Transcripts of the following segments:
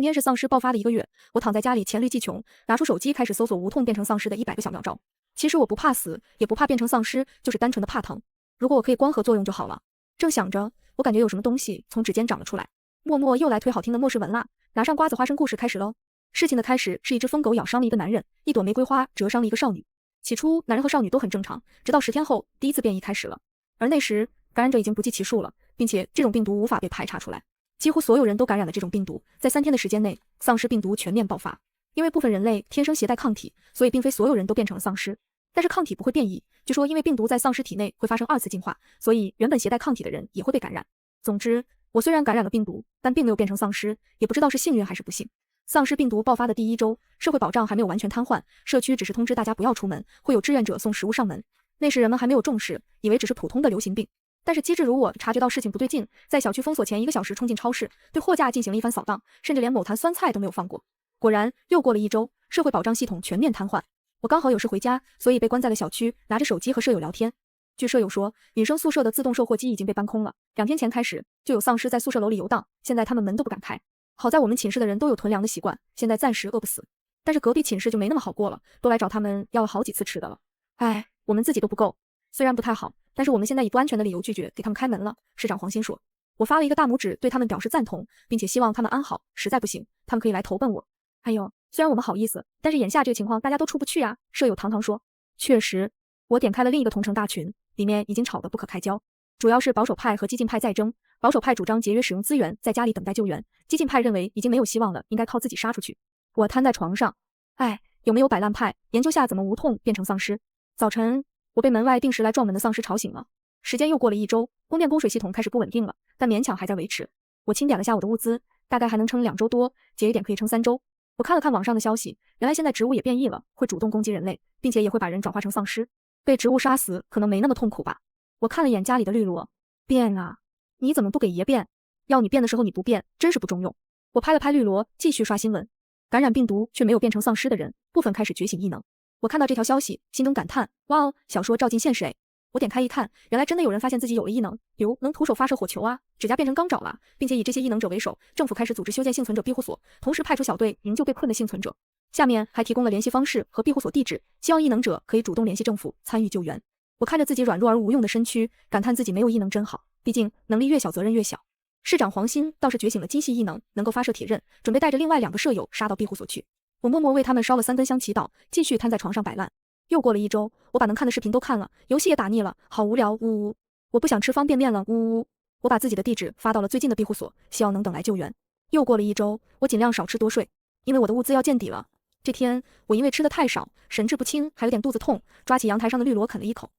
今天是丧尸爆发的1个月，我躺在家里黔驴技穷，拿出手机开始搜索无痛变成丧尸的100个小妙招。其实我不怕死，也不怕变成丧尸，就是单纯的怕疼。如果我可以光合作用就好了。正想着，我感觉有什么东西从指尖长了出来。默默又来推好听的末世文啦，拿上瓜子花生故事开始喽。事情的开始是一只疯狗咬伤了一个男人，一朵玫瑰花折伤了一个少女。起初，男人和少女都很正常，直到10天后，第一次变异开始了。而那时，感染者已经不计其数了，并且这种病毒无法被排查出来。几乎所有人都感染了这种病毒，在3天的时间内，丧尸病毒全面爆发。因为部分人类天生携带抗体，所以并非所有人都变成了丧尸。但是抗体不会变异，据说因为病毒在丧尸体内会发生2次进化，所以原本携带抗体的人也会被感染。总之，我虽然感染了病毒，但并没有变成丧尸，也不知道是幸运还是不幸。丧尸病毒爆发的第1周，社会保障还没有完全瘫痪，社区只是通知大家不要出门，会有志愿者送食物上门。那时人们还没有重视，以为只是普通的流行病。但是机智如我察觉到事情不对劲，在小区封锁前1个小时冲进超市，对货架进行了一番扫荡，甚至连某坛酸菜都没有放过。果然，又过了1周，社会保障系统全面瘫痪。我刚好有事回家，所以被关在了小区，拿着手机和舍友聊天。据舍友说，女生宿舍的自动售货机已经被搬空了，2天前开始就有丧尸在宿舍楼里游荡，现在他们门都不敢开。好在我们寝室的人都有囤粮的习惯，现在暂时饿不死。但是隔壁寝室就没那么好过了，都来找他们要了好几次吃的了。哎，我们自己都不够，虽然不太好，但是我们现在以不安全的理由拒绝给他们开门了。市长黄鑫说。我发了一个大拇指，对他们表示赞同，并且希望他们安好，实在不行，他们可以来投奔我。哎呦，虽然我们好意思，但是眼下这个情况大家都出不去啊，舍友堂堂说。确实，我点开了另一个同城大群，里面已经吵得不可开交，主要是保守派和激进派在争。保守派主张节约使用资源，在家里等待救援，激进派认为已经没有希望了，应该靠自己杀出去。我瘫在床上，哎，有没有摆烂派研究下怎么无痛变成丧尸？早晨，我被门外定时来撞门的丧尸吵醒了。时间又过了1周，供电供水系统开始不稳定了，但勉强还在维持。我清点了下我的物资，大概还能撑2周多，节一点可以撑3周。我看了看网上的消息，原来现在植物也变异了，会主动攻击人类，并且也会把人转化成丧尸。被植物杀死可能没那么痛苦吧？我看了眼家里的绿萝，变啊！你怎么不给爷变？要你变的时候你不变，真是不中用。我拍了拍绿萝，继续刷新闻。感染病毒却没有变成丧尸的人，部分开始觉醒异能。我看到这条消息，心中感叹：哇哦，小说照进现实哎！我点开一看，原来真的有人发现自己有了异能，比如能徒手发射火球啊，指甲变成钢爪了，并且以这些异能者为首，政府开始组织修建幸存者庇护所，同时派出小队营救被困的幸存者。下面还提供了联系方式和庇护所地址，希望异能者可以主动联系政府参与救援。我看着自己软弱而无用的身躯，感叹自己没有异能真好，毕竟能力越小责任越小。市长黄鑫倒是觉醒了精细异能，能够发射铁刃，准备带着另外2个舍友杀到庇护所去。我默默为他们烧了3根香祈祷，继续瘫在床上摆烂。又过了1周，我把能看的视频都看了，游戏也打腻了，好无聊，呜呜。我不想吃方便面了，呜呜。我把自己的地址发到了最近的庇护所，希望能等来救援。又过了1周，我尽量少吃多睡，因为我的物资要见底了。这天，我因为吃的太少，神志不清，还有点肚子痛，抓起阳台上的绿萝啃了一口，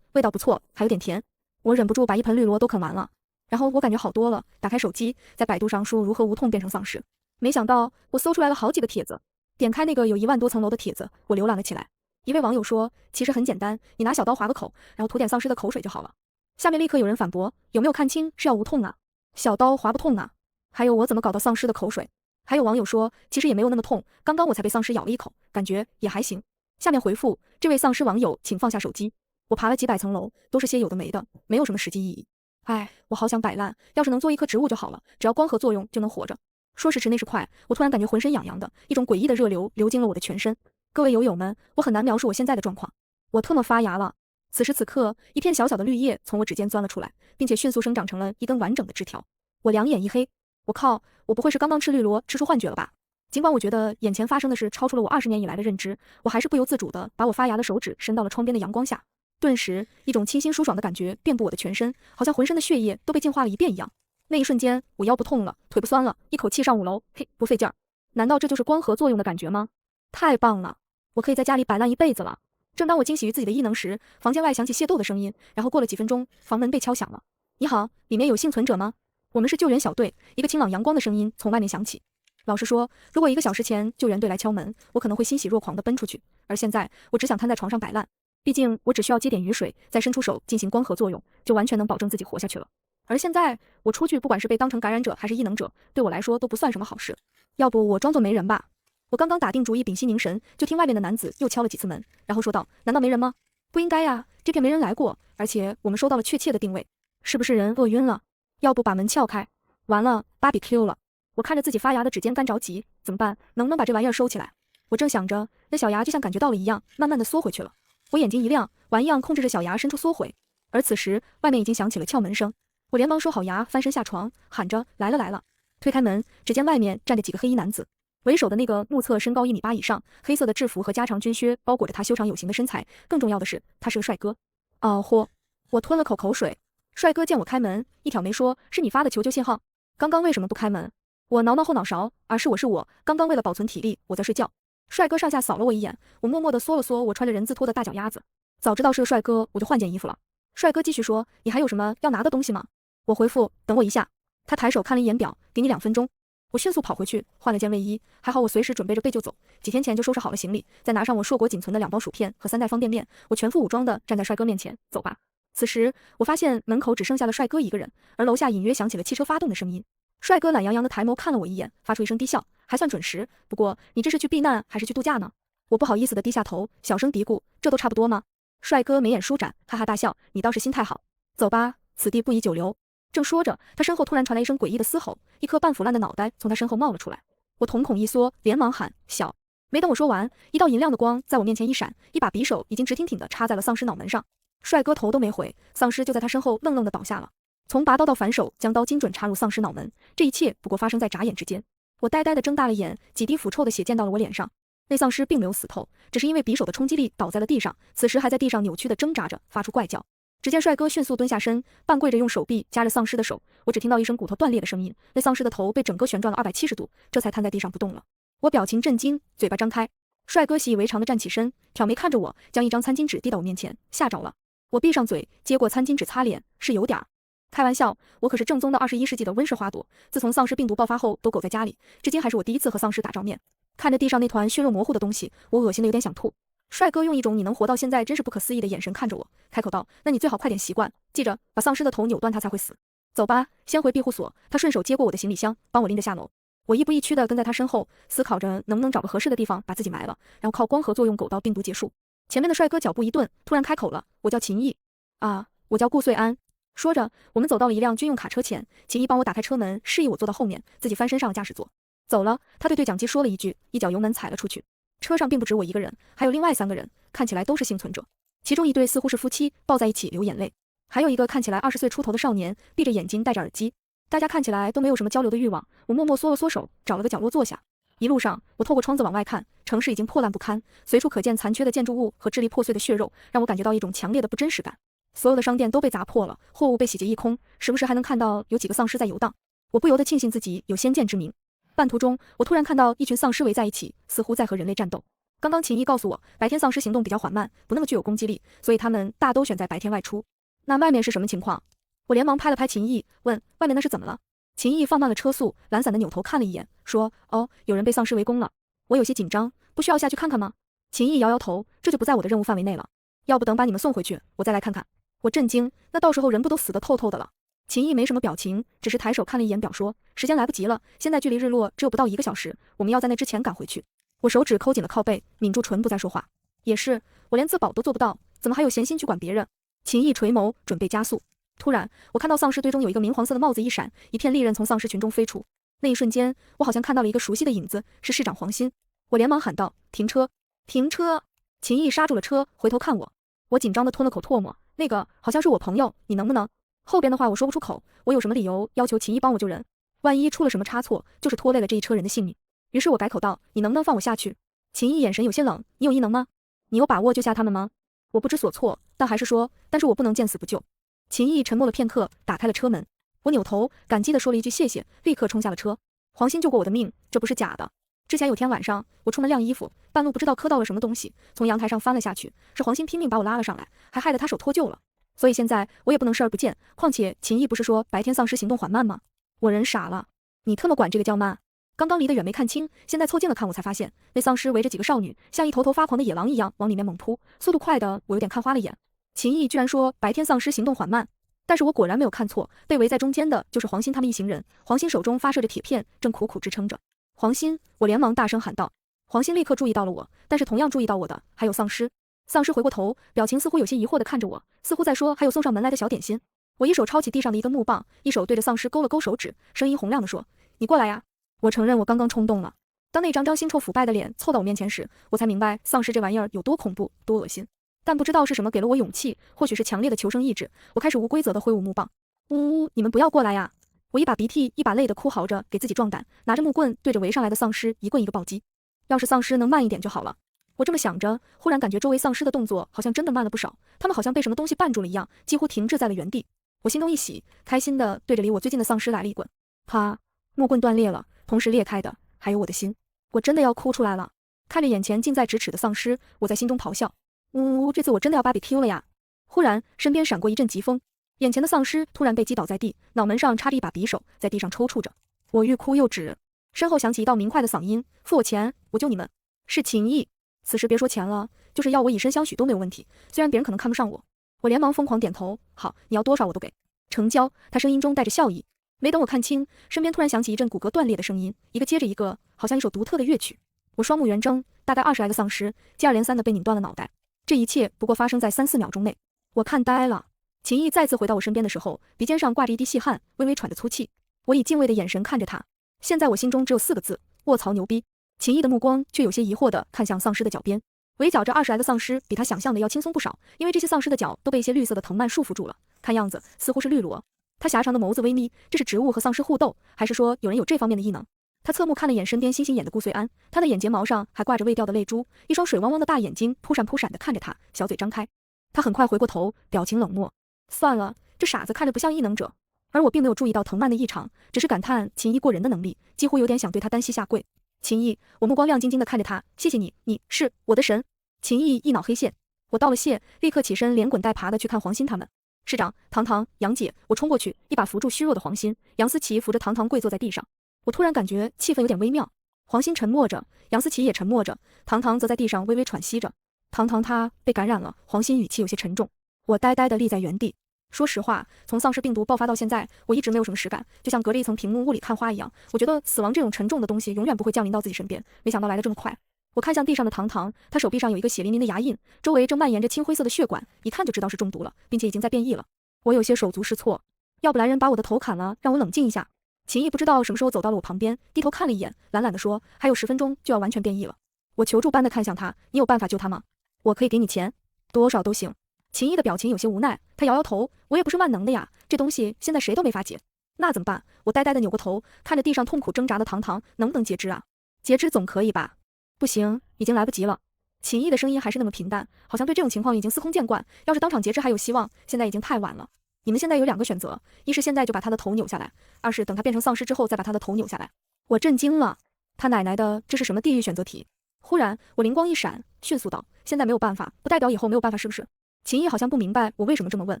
味道不错，还有点甜。我忍不住把1盆绿萝都啃完了，然后我感觉好多了，打开手机，在百度上输入如何无痛变成丧尸。没想到我搜出来了好几个帖子，点开那个有1万多层楼的帖子，我浏览了起来。一位网友说，其实很简单，你拿小刀划个口，然后涂点丧尸的口水就好了。下面立刻有人反驳，有没有看清是要无痛啊？小刀划不痛啊？还有我怎么搞到丧尸的口水？还有网友说，其实也没有那么痛，刚刚我才被丧尸咬了一口，感觉也还行。下面回复，这位丧尸网友请放下手机。我爬了几百层楼，都是些有的没的，没有什么实际意义。哎，我好想摆烂，要是能做一棵植物就好了，只要光合作用就能活着。说时迟那时快，我突然感觉浑身痒痒的，一种诡异的热流流进了我的全身。各位友友们，我很难描述我现在的状况，我特么发芽了。此时此刻，一片小小的绿叶从我指尖钻了出来，并且迅速生长成了一根完整的枝条。我两眼一黑，我靠，我不会是刚刚吃绿萝吃出幻觉了吧？尽管我觉得眼前发生的事超出了我20年以来的认知，我还是不由自主地把我发芽的手指伸到了窗边的阳光下。顿时，一种清新舒爽的感觉遍布我的全身，好像浑身的血液都被净化了一遍一样。那一瞬间，我腰不痛了，腿不酸了，一口气上5楼，嘿，不费劲儿。难道这就是光合作用的感觉吗？太棒了！我可以在家里摆烂一辈子了。正当我惊喜于自己的异能时，房间外响起械斗的声音，然后过了几分钟，房门被敲响了。你好，里面有幸存者吗？我们是救援小队。一个清朗阳光的声音从外面响起。老实说，如果1个小时前救援队来敲门，我可能会欣喜若狂地奔出去，而现在我只想瘫在床上摆烂。毕竟我只需要接点雨水，再伸出手进行光合作用，就完全能保证自己活下去了。而现在我出去，不管是被当成感染者还是异能者，对我来说都不算什么好事。要不我装作没人吧？我刚刚打定主意屏息凝神，就听外面的男子又敲了几次门，然后说道：“难道没人吗？不应该呀，这片没人来过，而且我们收到了确切的定位，是不是人饿晕了？要不把门撬开？完了，芭比 Q 了！”我看着自己发芽的指尖干着急，怎么办？能不能把这玩意儿收起来？我正想着，那小芽就像感觉到了一样，慢慢的缩回去了。我眼睛一亮，玩样控制着小芽伸出缩回。而此时，外面已经响起了撬门声。我连忙收好芽，翻身下床，喊着来了来了。推开门，只见外面站着几个黑衣男子。为首的那个目测身高1.8米以上，黑色的制服和加长军靴包裹着他修长有型的身材。更重要的是，他是个帅哥。哦嚯！我吞了口水。帅哥见我开门，一挑眉说：“是你发的求救信号？刚刚为什么不开门？”我挠挠后脑勺，是我，刚刚为了保存体力，我在睡觉。帅哥上下扫了我一眼，我默默地缩了缩我穿着人字拖的大脚丫子。早知道是个帅哥，我就换件衣服了。帅哥继续说：“你还有什么要拿的东西吗？”我回复：“等我一下。”他抬手看了一眼表，给你2分钟。我迅速跑回去换了件卫衣，还好我随时准备着被就走。几天前就收拾好了行李，再拿上我硕果仅存的2包薯片和3袋方便面，我全副武装地站在帅哥面前，走吧。此时我发现门口只剩下了帅哥一个人，而楼下隐约响起了汽车发动的声音。帅哥懒洋洋地抬眸看了我一眼，发出一声低笑，还算准时。不过你这是去避难还是去度假呢？我不好意思地低下头，小声嘀咕：“这都差不多吗？”帅哥眉眼舒展，哈哈大笑：“你倒是心态好。走吧，此地不宜久留。”正说着，他身后突然传来一声诡异的嘶吼，一颗半腐烂的脑袋从他身后冒了出来。我瞳孔一缩，连忙喊：“小！”没等我说完，一道银亮的光在我面前一闪，一把匕首已经直挺挺地插在了丧尸脑门上。帅哥头都没回，丧尸就在他身后愣愣地倒下了。从拔刀到反手，将刀精准插入丧尸脑门，这一切不过发生在眨眼之间。我呆呆地睁大了眼，几滴腐臭的血溅到了我脸上。那丧尸并没有死透，只是因为匕首的冲击力倒在了地上，此时还在地上扭曲地挣扎着，发出怪叫。只见帅哥迅速蹲下身，半跪着用手臂夹着丧尸的手，我只听到一声骨头断裂的声音，那丧尸的头被整个旋转了270度，这才瘫在地上不动了。我表情震惊，嘴巴张开。帅哥习以为常地站起身，挑眉看着我，将一张餐巾纸递到我面前，吓着了。我闭上嘴，接过餐巾纸擦脸，是有点儿。开玩笑，我可是正宗的21世纪的温室花朵，自从丧尸病毒爆发后都苟在家里，至今还是我第一次和丧尸打照面。看着地上那团血肉模糊的东西，我恶心的有点想吐。帅哥用一种你能活到现在真是不可思议的眼神看着我，开口道：“那你最好快点习惯，记着把丧尸的头扭断，他才会死。走吧，先回庇护所。”他顺手接过我的行李箱，帮我拎着下楼。我亦步亦趋地跟在他身后，思考着能不能找个合适的地方把自己埋了，然后靠光合作用苟到病毒结束。前面的帅哥脚步一顿，突然开口了：“我叫秦毅。”啊，我叫顾穗安。说着，我们走到了一辆军用卡车前，秦毅帮我打开车门，示意我坐到后面，自己翻身上了驾驶座。走了，他对对讲机说了一句，一脚油门踩了出去。车上并不止我一个人，还有另外3个人，看起来都是幸存者。其中一对似乎是夫妻，抱在一起流眼泪，还有一个看起来20岁出头的少年，闭着眼睛戴着耳机。大家看起来都没有什么交流的欲望。我默默缩了缩手，找了个角落坐下。一路上，我透过窗子往外看，城市已经破烂不堪，随处可见残缺的建筑物和支离破碎的血肉，让我感觉到一种强烈的不真实感。所有的商店都被砸破了，货物被洗劫一空，时不时还能看到有几个丧尸在游荡。我不由得庆幸自己有先见之明。半途中，我突然看到一群丧尸围在一起，似乎在和人类战斗。刚刚秦毅告诉我，白天丧尸行动比较缓慢，不那么具有攻击力，所以他们大都选在白天外出。那外面是什么情况？我连忙拍了拍秦毅，问：“外面那是怎么了？”秦毅放慢了车速，懒散地扭头看了一眼，说：“哦，有人被丧尸围攻了。”我有些紧张，不需要下去看看吗？秦毅摇摇头，这就不在我的任务范围内了。要不等把你们送回去，我再来看看。我震惊，那到时候人不都死得透透的了？秦毅没什么表情，只是抬手看了一眼表，说：“时间来不及了，现在距离日落只有不到1个小时，我们要在那之前赶回去。”我手指抠紧了靠背，抿住唇不再说话。也是，我连自保都做不到，怎么还有闲心去管别人？秦毅垂眸，准备加速。突然，我看到丧尸堆中有一个明黄色的帽子一闪，一片利刃从丧尸群中飞出。那一瞬间，我好像看到了一个熟悉的影子，是市长黄鑫。我连忙喊道：“停车！停车！”秦毅刹住了车，回头看我。我紧张地吞了口唾沫，那个好像是我朋友，你能不能……后边的话我说不出口，我有什么理由要求秦毅帮我救人？万一出了什么差错，就是拖累了这一车人的性命。于是我改口道：“你能不能放我下去？”秦毅眼神有些冷：“你有异能吗？你有把握救下他们吗？”我不知所措，但还是说：“但是我不能见死不救。”秦毅沉默了片刻，打开了车门。我扭头感激地说了一句谢谢，立刻冲下了车。黄鑫救过我的命，这不是假的。之前有天晚上，我出门晾衣服，半路不知道磕到了什么东西，从阳台上翻了下去，是黄鑫拼命把我拉了上来，还害得他手脱臼了。所以现在我也不能视而不见，况且秦毅不是说白天丧尸行动缓慢吗？我人傻了，你特么管这个叫慢？刚刚离得远没看清，现在凑近了看，我才发现那丧尸围着几个少女，像一头头发狂的野狼一样往里面猛扑，速度快的我有点看花了眼。秦毅居然说白天丧尸行动缓慢，但是我果然没有看错，被围在中间的就是黄鑫他们一行人。黄鑫手中发射着铁片，正苦苦支撑着。黄鑫，我连忙大声喊道。黄鑫立刻注意到了我，但是同样注意到我的还有丧尸。丧尸回过头，表情似乎有些疑惑地看着我，似乎在说还有送上门来的小点心。我一手抄起地上的一根木棒，一手对着丧尸勾了勾手指，声音洪亮地说：“你过来呀！”我承认我刚刚冲动了。当那张张腥臭腐败的脸凑到我面前时，我才明白丧尸这玩意儿有多恐怖，多恶心。但不知道是什么给了我勇气，或许是强烈的求生意志，我开始无规则的挥舞木棒。呜呜，你们不要过来呀！我一把鼻涕一把泪的哭嚎着，给自己壮胆，拿着木棍对着围上来的丧尸一棍一个暴击。要是丧尸能慢一点就好了。我这么想着，忽然感觉周围丧尸的动作好像真的慢了不少，他们好像被什么东西绊住了一样，几乎停滞在了原地。我心中一喜，开心的对着离我最近的丧尸来了一棍。啪！木棍断裂了，同时裂开的还有我的心。我真的要哭出来了。看着眼前近在咫尺的丧尸，我在心中咆哮：呜，这次我真的要把比 Q 了呀！忽然，身边闪过一阵疾风，眼前的丧尸突然被击倒在地，脑门上插着一把匕首，在地上抽搐着。我欲哭又止，身后响起一道明快的嗓音：付我钱，我救你们。是秦毅。此时别说钱了，就是要我以身相许都没有问题。虽然别人可能看不上我，我连忙疯狂点头：好，你要多少我都给。成交。他声音中带着笑意。没等我看清，身边突然响起一阵骨骼断裂的声音，一个接着一个，好像一首独特的乐曲。我双目圆睁，大概20来个丧尸接二连三的被拧断了脑袋。这一切不过发生在3、4秒钟内，我看呆了。秦毅再次回到我身边的时候，鼻尖上挂着一滴细汗，微微喘着粗气。我以敬畏的眼神看着他，现在我心中只有4个字：卧槽牛逼。秦毅的目光却有些疑惑地看向丧尸的脚边，围剿这20来个丧尸比他想象的要轻松不少，因为这些丧尸的脚都被一些绿色的藤蔓束缚住了，看样子似乎是绿萝。他狭长的眸子微眯，这是植物和丧尸互斗，还是说有人有这方面的异能？他侧目看了眼身边星星眼的顾岁安，他的眼睫毛上还挂着未掉的泪珠，一双水汪汪的大眼睛扑闪扑闪地看着他，小嘴张开。他很快回过头，表情冷漠。算了，这傻子看着不像异能者。而我并没有注意到藤蔓的异常，只是感叹秦毅过人的能力，几乎有点想对他单膝下跪。秦毅，我目光亮晶晶地看着他，谢谢你，你是我的神。秦毅一脑黑线，我道了谢，立刻起身连滚带爬地去看黄鑫他们。市长，糖糖，杨姐，我冲过去，一把扶住虚弱的黄鑫，杨思琪扶着糖糖跪坐在地上。我突然感觉气氛有点微妙，黄鑫沉默着，杨思琪也沉默着，糖糖则在地上微微喘息着。糖糖她被感染了，黄鑫语气有些沉重。我呆呆地立在原地。说实话，从丧尸病毒爆发到现在，我一直没有什么实感，就像隔着一层屏幕雾里看花一样。我觉得死亡这种沉重的东西永远不会降临到自己身边，没想到来得这么快。我看向地上的糖糖，她手臂上有一个血淋淋的牙印，周围正蔓延着青灰色的血管，一看就知道是中毒了，并且已经在变异了。我有些手足失措，要不来人把我的头砍了，让我冷静一下。秦毅不知道什么时候走到了我旁边，低头看了一眼，懒懒地说：“还有10分钟就要完全变异了。”我求助般地看向他：“你有办法救他吗？我可以给你钱，多少都行。”秦毅的表情有些无奈，他摇摇头：“我也不是万能的呀，这东西现在谁都没法解。”那怎么办？我呆呆地扭过头，看着地上痛苦挣扎的糖糖，能不能截肢啊？截肢总可以吧？不行，已经来不及了。秦毅的声音还是那么平淡，好像对这种情况已经司空见惯。要是当场截肢还有希望，现在已经太晚了。你们现在有2个选择，一是现在就把他的头扭下来，二是等他变成丧尸之后再把他的头扭下来。我震惊了，他奶奶的，这是什么地狱选择题？忽然我灵光一闪，迅速道：现在没有办法，不代表以后没有办法，是不是？秦毅好像不明白我为什么这么问，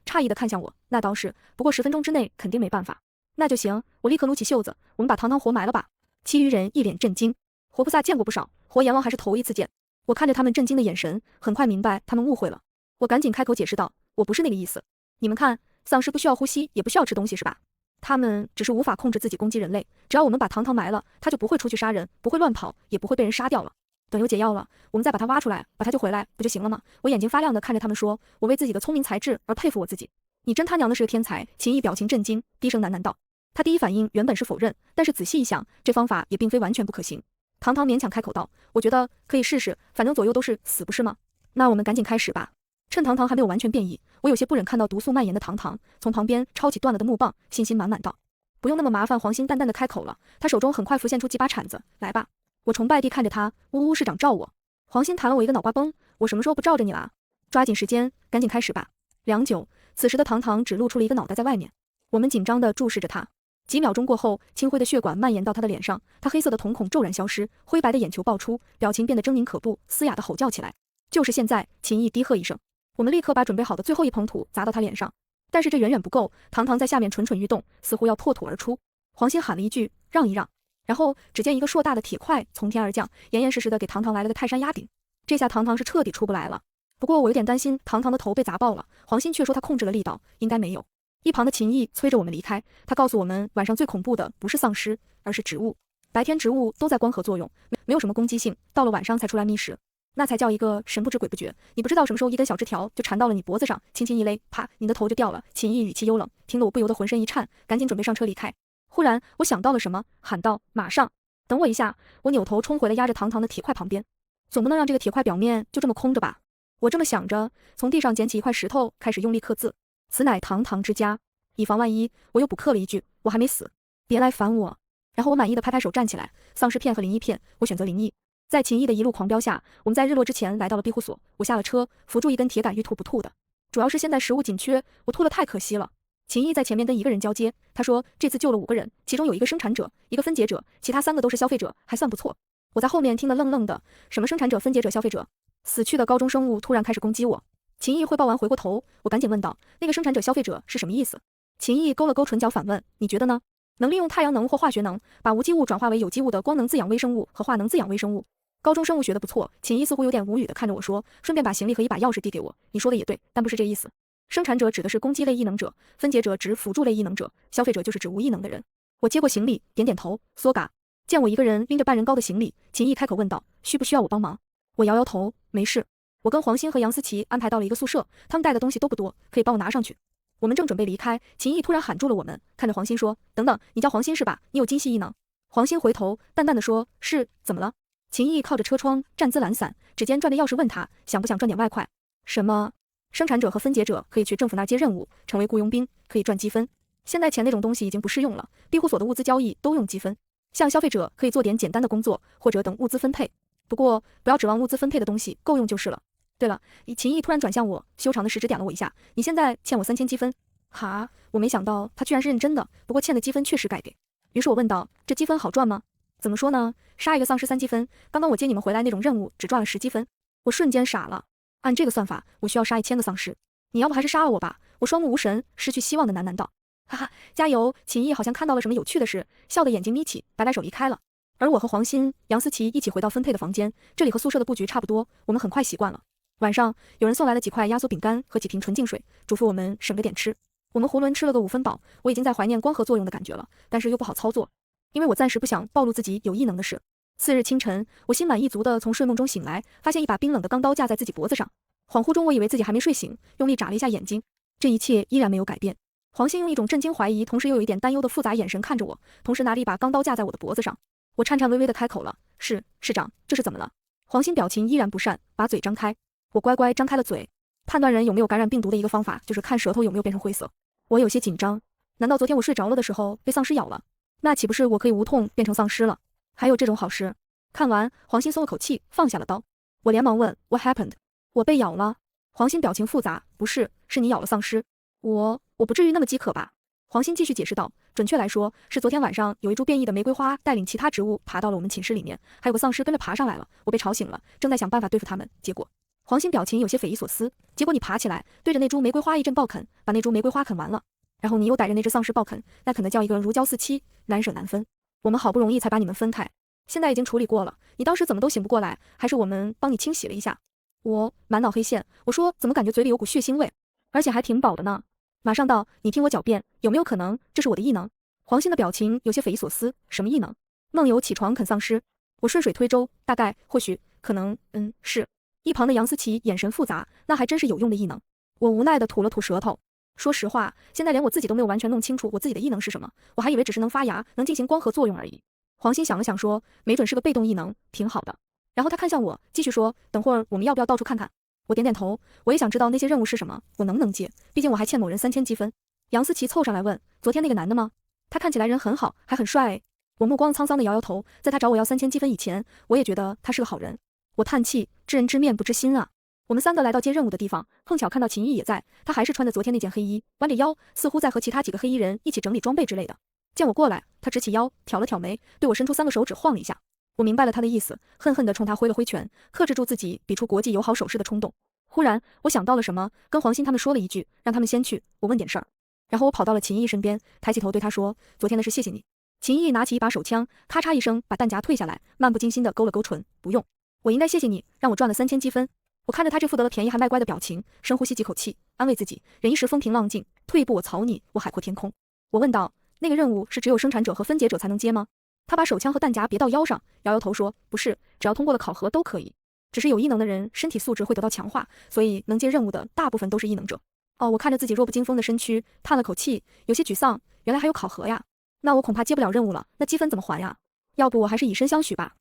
诧异地看向我。那倒是，不过10分钟之内肯定没办法。那就行，我立刻撸起袖子，我们把糖糖活埋了吧。其余人一脸震惊，活菩萨见过不少，活阎王还是头一次见。我看着他们震惊的眼神，很快明白他们误会了。我赶紧开口解释道：我不是那个意思。你们看，丧尸不需要呼吸，也不需要吃东西，是吧？他们只是无法控制自己攻击人类，只要我们把糖糖埋了，他就不会出去杀人，不会乱跑，也不会被人杀掉了。等有解药了，我们再把它挖出来，把它救回来，不就行了吗？我眼睛发亮地看着他们说，我为自己的聪明才智而佩服我自己。你真他娘的是个天才！秦毅表情震惊，低声喃喃道。他第一反应原本是否认，但是仔细一想，这方法也并非完全不可行。糖糖勉强开口道，我觉得可以试试，反正左右都是死，不是吗？那我们赶紧开始吧。趁糖糖还没有完全变异，我有些不忍看到毒素蔓延的糖糖，从旁边抄起断了的木棒，信心满满道：不用那么麻烦。黄鑫淡淡的开口了，他手中很快浮现出几把铲子，来吧。我崇拜地看着他，呜呜，市长照我。黄鑫弹了我一个脑瓜崩，我什么时候不照着你了？抓紧时间，赶紧开始吧。良久，此时的糖糖只露出了一个脑袋在外面，我们紧张地注视着他。几秒钟过后，青灰的血管蔓延到他的脸上，他黑色的瞳孔骤然消失，灰白的眼球爆出，表情变得狰狞可怖，嘶哑地吼叫起来。就是现在！秦毅低喝一声，我们立刻把准备好的最后一捧土砸到他脸上，但是这远远不够，糖糖在下面蠢蠢欲动，似乎要破土而出。黄鑫喊了一句：让一让。然后只见一个硕大的铁块从天而降，严严实实的给糖糖来了个泰山压顶。这下糖糖是彻底出不来了。不过我有点担心糖糖的头被砸爆了，黄鑫却说他控制了力道，应该没有。一旁的秦毅催着我们离开，他告诉我们晚上最恐怖的不是丧尸，而是植物。白天植物都在光合作用，没有什么攻击性，到了晚上才出来觅食，那才叫一个神不知鬼不觉。你不知道什么时候一根小枝条就缠到了你脖子上，轻轻一勒，啪，你的头就掉了。秦毅语气幽冷，听得我不由得浑身一颤，赶紧准备上车离开。忽然我想到了什么，喊道：马上！等我一下！我扭头冲回了压着堂堂的铁块旁边，总不能让这个铁块表面就这么空着吧？我这么想着，从地上捡起一块石头，开始用力刻字。此乃堂堂之家，以防万一，我又补刻了一句：我还没死，别来烦我。然后我满意的拍拍手站起来，丧尸片和灵异片，我选择灵异。在秦毅的一路狂飙下，我们在日落之前来到了庇护所。我下了车，扶住一根铁杆，欲吐不吐的。主要是现在食物紧缺，我吐了太可惜了。秦毅在前面跟一个人交接，他说这次救了5个人，其中有一个生产者，一个分解者，其他3个都是消费者，还算不错。我在后面听得愣愣的，什么生产者、分解者、消费者？死去的高中生物突然开始攻击我。秦毅汇报完回过头，我赶紧问道，那个生产者、消费者是什么意思？秦毅勾了勾唇角反问，你觉得呢？能利用太阳能或化学能把无机物转化为有机物的光能自养微生物和化能自养微生物。高中生物学得不错，秦毅似乎有点无语的看着我说，顺便把行李和一把钥匙递给我。你说的也对，但不是这意思。生产者指的是攻击类异能者，分解者指辅助类异能者，消费者就是指无异能的人。我接过行李，点点头，嗦嘎。见我一个人拎着半人高的行李，秦毅开口问道，需不需要我帮忙？我摇摇头，没事。我跟黄鑫和杨思琪安排到了一个宿舍，他们带的东西都不多，可以帮我拿上去。我们正准备离开，秦毅突然喊住了我们，看着黄鑫说，等等，你叫黄鑫是吧？你有精细异能？黄鑫回头淡淡的说，是，怎么了？秦毅靠着车窗站姿懒散，指尖转着钥匙问他，想不想赚点外快？什么？生产者和分解者可以去政府那儿接任务，成为雇佣兵，可以赚积分。现在钱那种东西已经不适用了，庇护所的物资交易都用积分。像消费者可以做点简单的工作，或者等物资分配。不过不要指望物资分配的东西够用就是了。对了，秦毅突然转向我，修长的食指点了我一下，你现在欠我3000积分。哈，我没想到他居然是认真的，不过欠的积分确实该给。于是我问道，这积分好赚吗？怎么说呢？杀一个丧尸3积分，刚刚我接你们回来那种任务只赚了10积分。我瞬间傻了，按这个算法，我需要杀1000个丧尸。你要不还是杀了我吧？我双目无神，失去希望的喃喃道。哈哈，加油！秦毅好像看到了什么有趣的事，笑得眼睛眯起，摆摆手离开了。而我和黄鑫、杨思琪一起回到分配的房间，这里和宿舍的布局差不多，我们很快习惯了。晚上有人送来了几块压缩饼干和几瓶纯净水，嘱咐我们省着点吃。我们囫囵吃了个5分饱，我已经在怀念光合作用的感觉了，但是又不好操作，因为我暂时不想暴露自己有异能的事。次日清晨，我心满意足地从睡梦中醒来，发现一把冰冷的钢刀架在自己脖子上。恍惚中，我以为自己还没睡醒，用力眨了一下眼睛，这一切依然没有改变。黄鑫用一种震惊怀疑，同时又有一点担忧的复杂眼神看着我，同时拿着一把钢刀架在我的脖子上。我颤颤巍巍地开口了：“市长，这是怎么了？”黄鑫表情依然不善，把嘴张开。我乖乖张开了嘴。判断人有没有感染病毒的一个方法，就是看舌头有没有变成灰色。我有些紧张，难道昨天我睡着了的时候被丧尸咬了？那岂不是我可以无痛变成丧尸了？还有这种好事？看完，黄鑫松了口气，放下了刀。我连忙问 What happened？ 我被咬了。黄鑫表情复杂，不是，是你咬了丧尸。我不至于那么饥渴吧？黄鑫继续解释道，准确来说，是昨天晚上有一株变异的玫瑰花带领其他植物爬到了我们寝室里面，还有个丧尸跟着爬上来了，我被吵醒了，正在想办法对付他们，结果……黄鑫表情有些匪夷所思，结果你爬起来，对着那株玫瑰花一阵暴啃，把那株玫瑰花啃完了，然后你又逮着那只丧尸暴啃，那啃的叫一个如胶似漆，难舍难分。我们好不容易才把你们分开，现在已经处理过了，你当时怎么都醒不过来，还是我们帮你清洗了一下。我满脑黑线，我说怎么感觉嘴里有股血腥味，而且还挺饱的呢。马上道，你听我狡辩，有没有可能这是我的异能？黄鑫的表情有些匪夷所思，什么异能？梦游起床啃丧尸？我顺水推舟，大概，或许，可能，是。一旁的杨思琪眼神复杂，那还真是有用的异能。我无奈地吐了吐舌头。说实话，现在连我自己都没有完全弄清楚我自己的异能是什么，我还以为只是能发芽，能进行光合作用而已。黄鑫想了想说，没准是个被动异能，挺好的。然后他看向我，继续说，等会儿我们要不要到处看看？我点点头，我也想知道那些任务是什么，我能不能接？毕竟我还欠某人3000积分。杨思琪凑上来问，昨天那个男的吗？他看起来人很好，还很帅。我目光沧桑地摇摇头，在他找我要3000积分以前，我也觉得他是个好人。我叹气，知人知面不知心啊。我们3个来到接任务的地方，碰巧看到秦毅也在，他还是穿着昨天那件黑衣，弯着腰，似乎在和其他几个黑衣人一起整理装备之类的。见我过来，他直起腰，挑了挑眉，对我伸出3个手指晃了一下。我明白了他的意思，恨恨地冲他挥了挥拳，克制住自己比出国际友好手势的冲动。忽然，我想到了什么，跟黄鑫他们说了一句，让他们先去，我问点事儿。然后我跑到了秦毅身边，抬起头对他说，昨天的事谢谢你。秦毅拿起一把手枪，咔嚓一声把弹夹退下来，漫不经心地勾了勾唇，不用。我应该谢谢你，让我赚了3000积分。我看着他这副得了便宜还卖乖的表情，深呼吸几口气，安慰自己，忍一时风平浪静，退一步我草你，我海阔天空。我问道，那个任务是只有生产者和分解者才能接吗？他把手枪和弹夹别到腰上，摇摇头说，不是，只要通过了考核都可以。只是有异能的人身体素质会得到强化，所以能接任务的大部分都是异能者。哦，我看着自己弱不禁风的身躯，叹了口气，有些沮丧，原来还有考核呀。那我恐怕接不了任务了，那积分怎么还呀？要不我还是以身相许吧。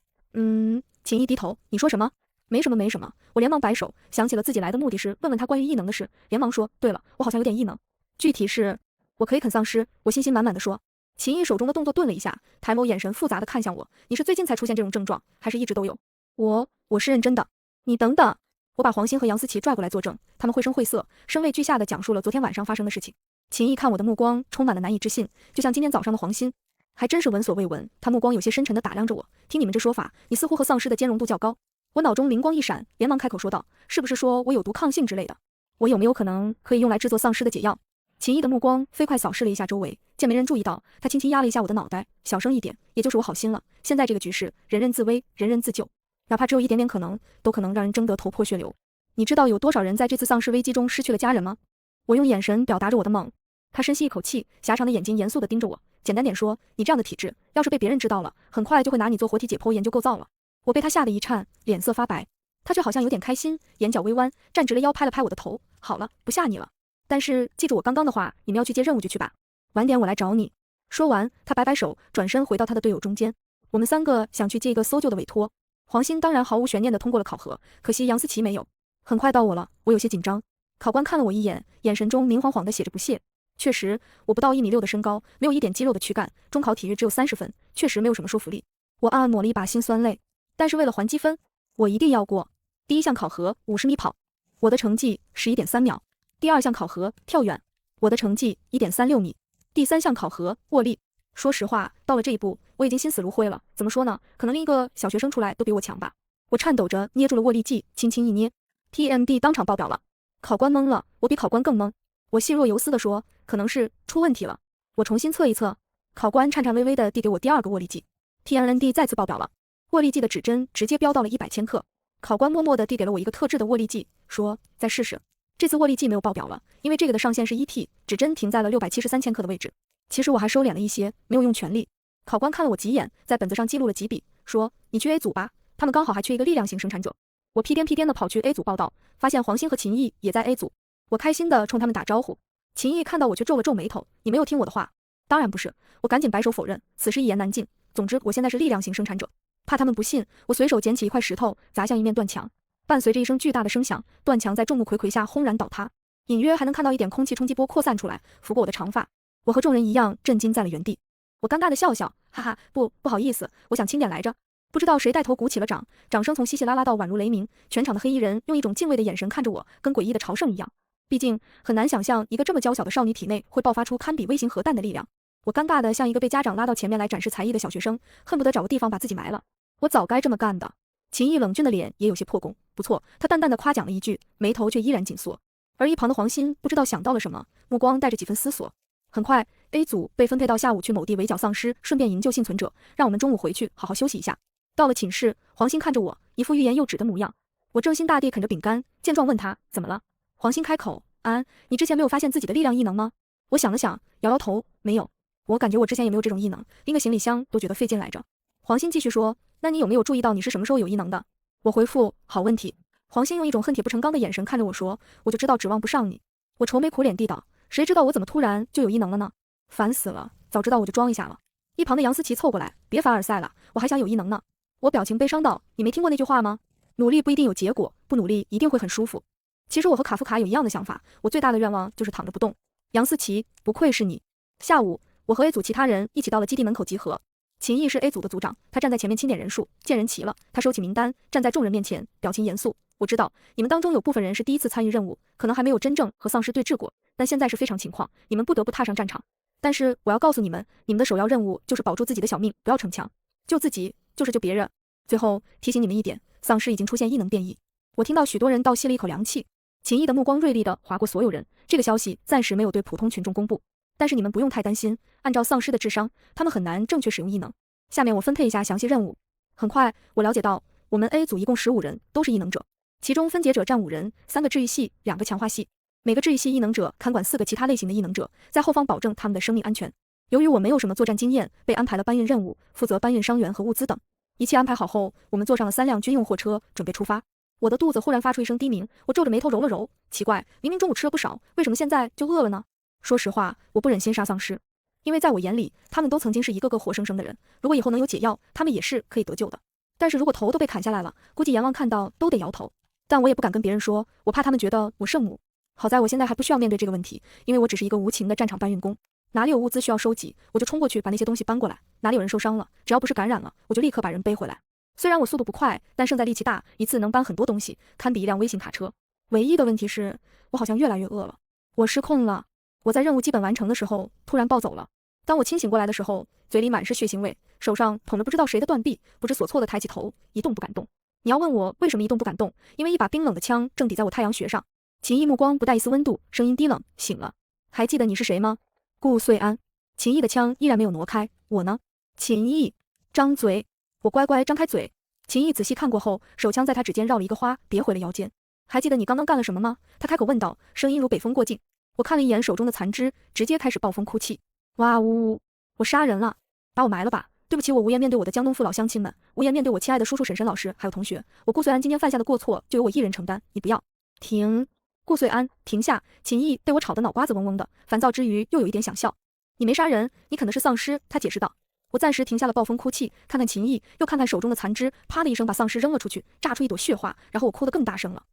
秦一低头，你说什么？没什么没什么，我连忙摆手，想起了自己来的目的是问问他关于异能的事，连忙说，对了，我好像有点异能，具体是，我可以啃丧尸，我信心满满的说。秦毅手中的动作顿了一下，抬眸眼神复杂的看向我，你是最近才出现这种症状，还是一直都有？我是认真的。你等等，我把黄鑫和杨思琪拽过来作证，他们绘声绘色，声泪俱下的讲述了昨天晚上发生的事情。秦毅看我的目光充满了难以置信，就像今天早上的黄鑫，还真是闻所未闻。他目光有些深沉的打量着我，听你们这说法，你似乎和丧尸的兼容度较高。我脑中灵光一闪，连忙开口说道，是不是说我有毒抗性之类的？我有没有可能可以用来制作丧尸的解药？秦毅的目光飞快扫视了一下周围，见没人注意到，他轻轻压了一下我的脑袋，小声一点，也就是我好心了。现在这个局势，人人自危，人人自救，哪怕只有一点点可能，都可能让人争得头破血流。你知道有多少人在这次丧尸危机中失去了家人吗？我用眼神表达着我的懵。他深吸一口气，狭长的眼睛严肃地盯着我，简单点说，你这样的体质，要是被别人知道了，很快就会拿你做活体解剖研究构造了。我被他吓得一颤，脸色发白。他却好像有点开心，眼角微弯，站直了腰，拍了拍我的头，好了，不吓你了。但是记住我刚刚的话，你们要去接任务就去吧，晚点我来找你。说完，他摆摆手，转身回到他的队友中间。我们3个想去接一个搜救的委托。黄鑫当然毫无悬念地通过了考核，可惜杨思琪没有。很快到我了，我有些紧张。考官看了我一眼，眼神中明晃晃地写着不屑。确实，我不到1.6米的身高，没有一点肌肉的躯干，中考体育只有30分，确实没有什么说服力。我暗暗抹了一把辛酸泪，但是为了还积分，我一定要过。第一项考核50米跑，我的成绩11.3秒。第二项考核跳远，我的成绩1.36米。第三项考核握力。说实话，到了这一步，我已经心死如灰了。怎么说呢？可能另一个小学生出来都比我强吧。我颤抖着捏住了握力计，轻轻一捏 ，TMD 当场爆表了。考官懵了，我比考官更懵。我细若游丝地说，可能是出问题了。我重新测一测。考官颤颤巍巍地递给我第2个握力计 ，TND 再次爆表了。握力计的指针直接飙到了100千克。考官默默地递给了我一个特制的握力计，说再试试。这次握力计没有爆表了，因为这个的上限是1T，指针停在了673千克的位置。其实我还收敛了一些，没有用全力。考官看了我几眼，在本子上记录了几笔，说你去 A 组吧，他们刚好还缺一个力量型生产者。我屁颠屁颠地跑去 A 组报道，发现黄鑫和秦毅也在 A 组。我开心地冲他们打招呼。秦毅看到我却皱了皱眉头，你没有听我的话？当然不是，我赶紧摆手否认，此事一言难尽。总之我现在是力量型生产者。怕他们不信，我随手捡起一块石头砸向一面断墙，伴随着一声巨大的声响，断墙在众目睽睽下轰然倒塌，隐约还能看到一点空气冲击波扩散出来，拂过我的长发。我和众人一样震惊在了原地。我尴尬地笑笑，哈哈，不好意思，我想轻点来着。不知道谁带头鼓起了掌，掌声从稀稀拉拉到宛如雷鸣，全场的黑衣人用一种敬畏的眼神看着我，跟诡异的朝圣一样。毕竟很难想象一个这么娇小的少女体内会爆发出堪比微型核弹的力量。我尴尬得像一个被家长拉到前面来展示才艺的小学生，恨不得找个地方把自己埋了。我早该这么干的。秦毅冷峻的脸也有些破功，不错，他淡淡的夸奖了一句，眉头却依然紧缩。而一旁的黄鑫不知道想到了什么，目光带着几分思索。很快 A 组被分配到下午去某地围剿丧尸，顺便营救幸存者，让我们中午回去好好休息一下。到了寝室，黄鑫看着我，一副欲言又止的模样。我正心大地啃着饼干，见状问他怎么了。黄鑫开口，安，你之前没有发现自己的力量异能吗？我想了想，摇摇头，没有。我感觉我之前也没有这种异能，拎个行李箱都觉得费劲来着。黄鑫继续说，那你有没有注意到你是什么时候有异能的？我回复，好问题。黄鑫用一种恨铁不成钢的眼神看着我说，我就知道指望不上你。我愁眉苦脸地道，谁知道我怎么突然就有异能了呢？烦死了，早知道我就装一下了。一旁的杨思琪凑过来，别凡尔赛了，我还想有异能呢。我表情悲伤道，你没听过那句话吗？努力不一定有结果，不努力一定会很舒服。其实我和卡夫卡有一样的想法，我最大的愿望就是躺着不动。杨思琪，不愧是你。下午，我和 A 组其他人一起到了基地门口集合。秦毅是 A 组的组长，他站在前面清点人数，见人齐了，他收起名单，站在众人面前，表情严肃。我知道你们当中有部分人是第一次参与任务，可能还没有真正和丧尸对峙过，但现在是非常情况，你们不得不踏上战场。但是我要告诉你们，你们的首要任务就是保住自己的小命，不要逞强，救自己就是救别人。最后提醒你们一点，丧尸已经出现异能变异。我听到许多人倒吸了一口凉气。秦毅的目光锐利地划过所有人，这个消息暂时没有对普通群众公布，但是你们不用太担心，按照丧尸的智商，他们很难正确使用异能。下面我分配一下详细任务。很快我了解到，我们 A 组一共15人，都是异能者，其中分解者占5人，3个治愈系，2个强化系，每个治愈系异能者看管4个其他类型的异能者，在后方保证他们的生命安全。由于我没有什么作战经验，被安排了搬运任务，负责搬运伤员和物资等。一切安排好后，我们坐上了3辆军用货车，准备出发。我的肚子忽然发出一声低鸣，我皱着眉头揉了揉，奇怪，明明中午吃了不少，为什么现在就饿了呢？说实话，我不忍心杀丧尸。因为在我眼里，他们都曾经是一个个活生生的人，如果以后能有解药，他们也是可以得救的。但是如果头都被砍下来了，估计阎王看到都得摇头。但我也不敢跟别人说，我怕他们觉得我圣母。好在我现在还不需要面对这个问题，因为我只是一个无情的战场搬运工，哪里有物资需要收集，我就冲过去把那些东西搬过来，哪里有人受伤了，只要不是感染了，我就立刻把人背回来。虽然我速度不快，但胜在力气大，一次能搬很多东西，堪比一辆微型卡车。唯一的问题是，我好像越来越饿了，我失控了。我在任务基本完成的时候突然暴走了，当我清醒过来的时候，嘴里满是血腥味，手上捧着不知道谁的断臂，不知所措地抬起头，一动不敢动。你要问我为什么一动不敢动，因为一把冰冷的枪正抵在我太阳穴上。秦毅目光不带一丝温度，声音低冷，醒了。还记得你是谁吗？顾岁安。秦毅的枪依然没有挪开，我呢？秦毅，张嘴。我乖乖张开嘴。秦毅仔细看过后，手枪在他指尖绕了一个花，别回了腰间。还记得你刚刚干了什么吗？他开口问道，声音如北风过境。我看了一眼手中的残肢，直接开始暴风哭泣。哇呜呜！我杀人了，把我埋了吧。对不起，我无颜面对我的江东父老乡亲们，无颜面对我亲爱的叔叔婶婶老师还有同学。我顾岁安今天犯下的过错，就由我一人承担。你不要停！顾岁安，停下！秦毅被我吵得脑瓜子嗡嗡的，烦躁之余又有一点想笑。你没杀人，你可能是丧尸。他解释道。我暂时停下了暴风哭泣，看看秦毅，又看看手中的残肢，啪的一声把丧尸扔了出去，炸出一朵血花，然后我哭得更大声了。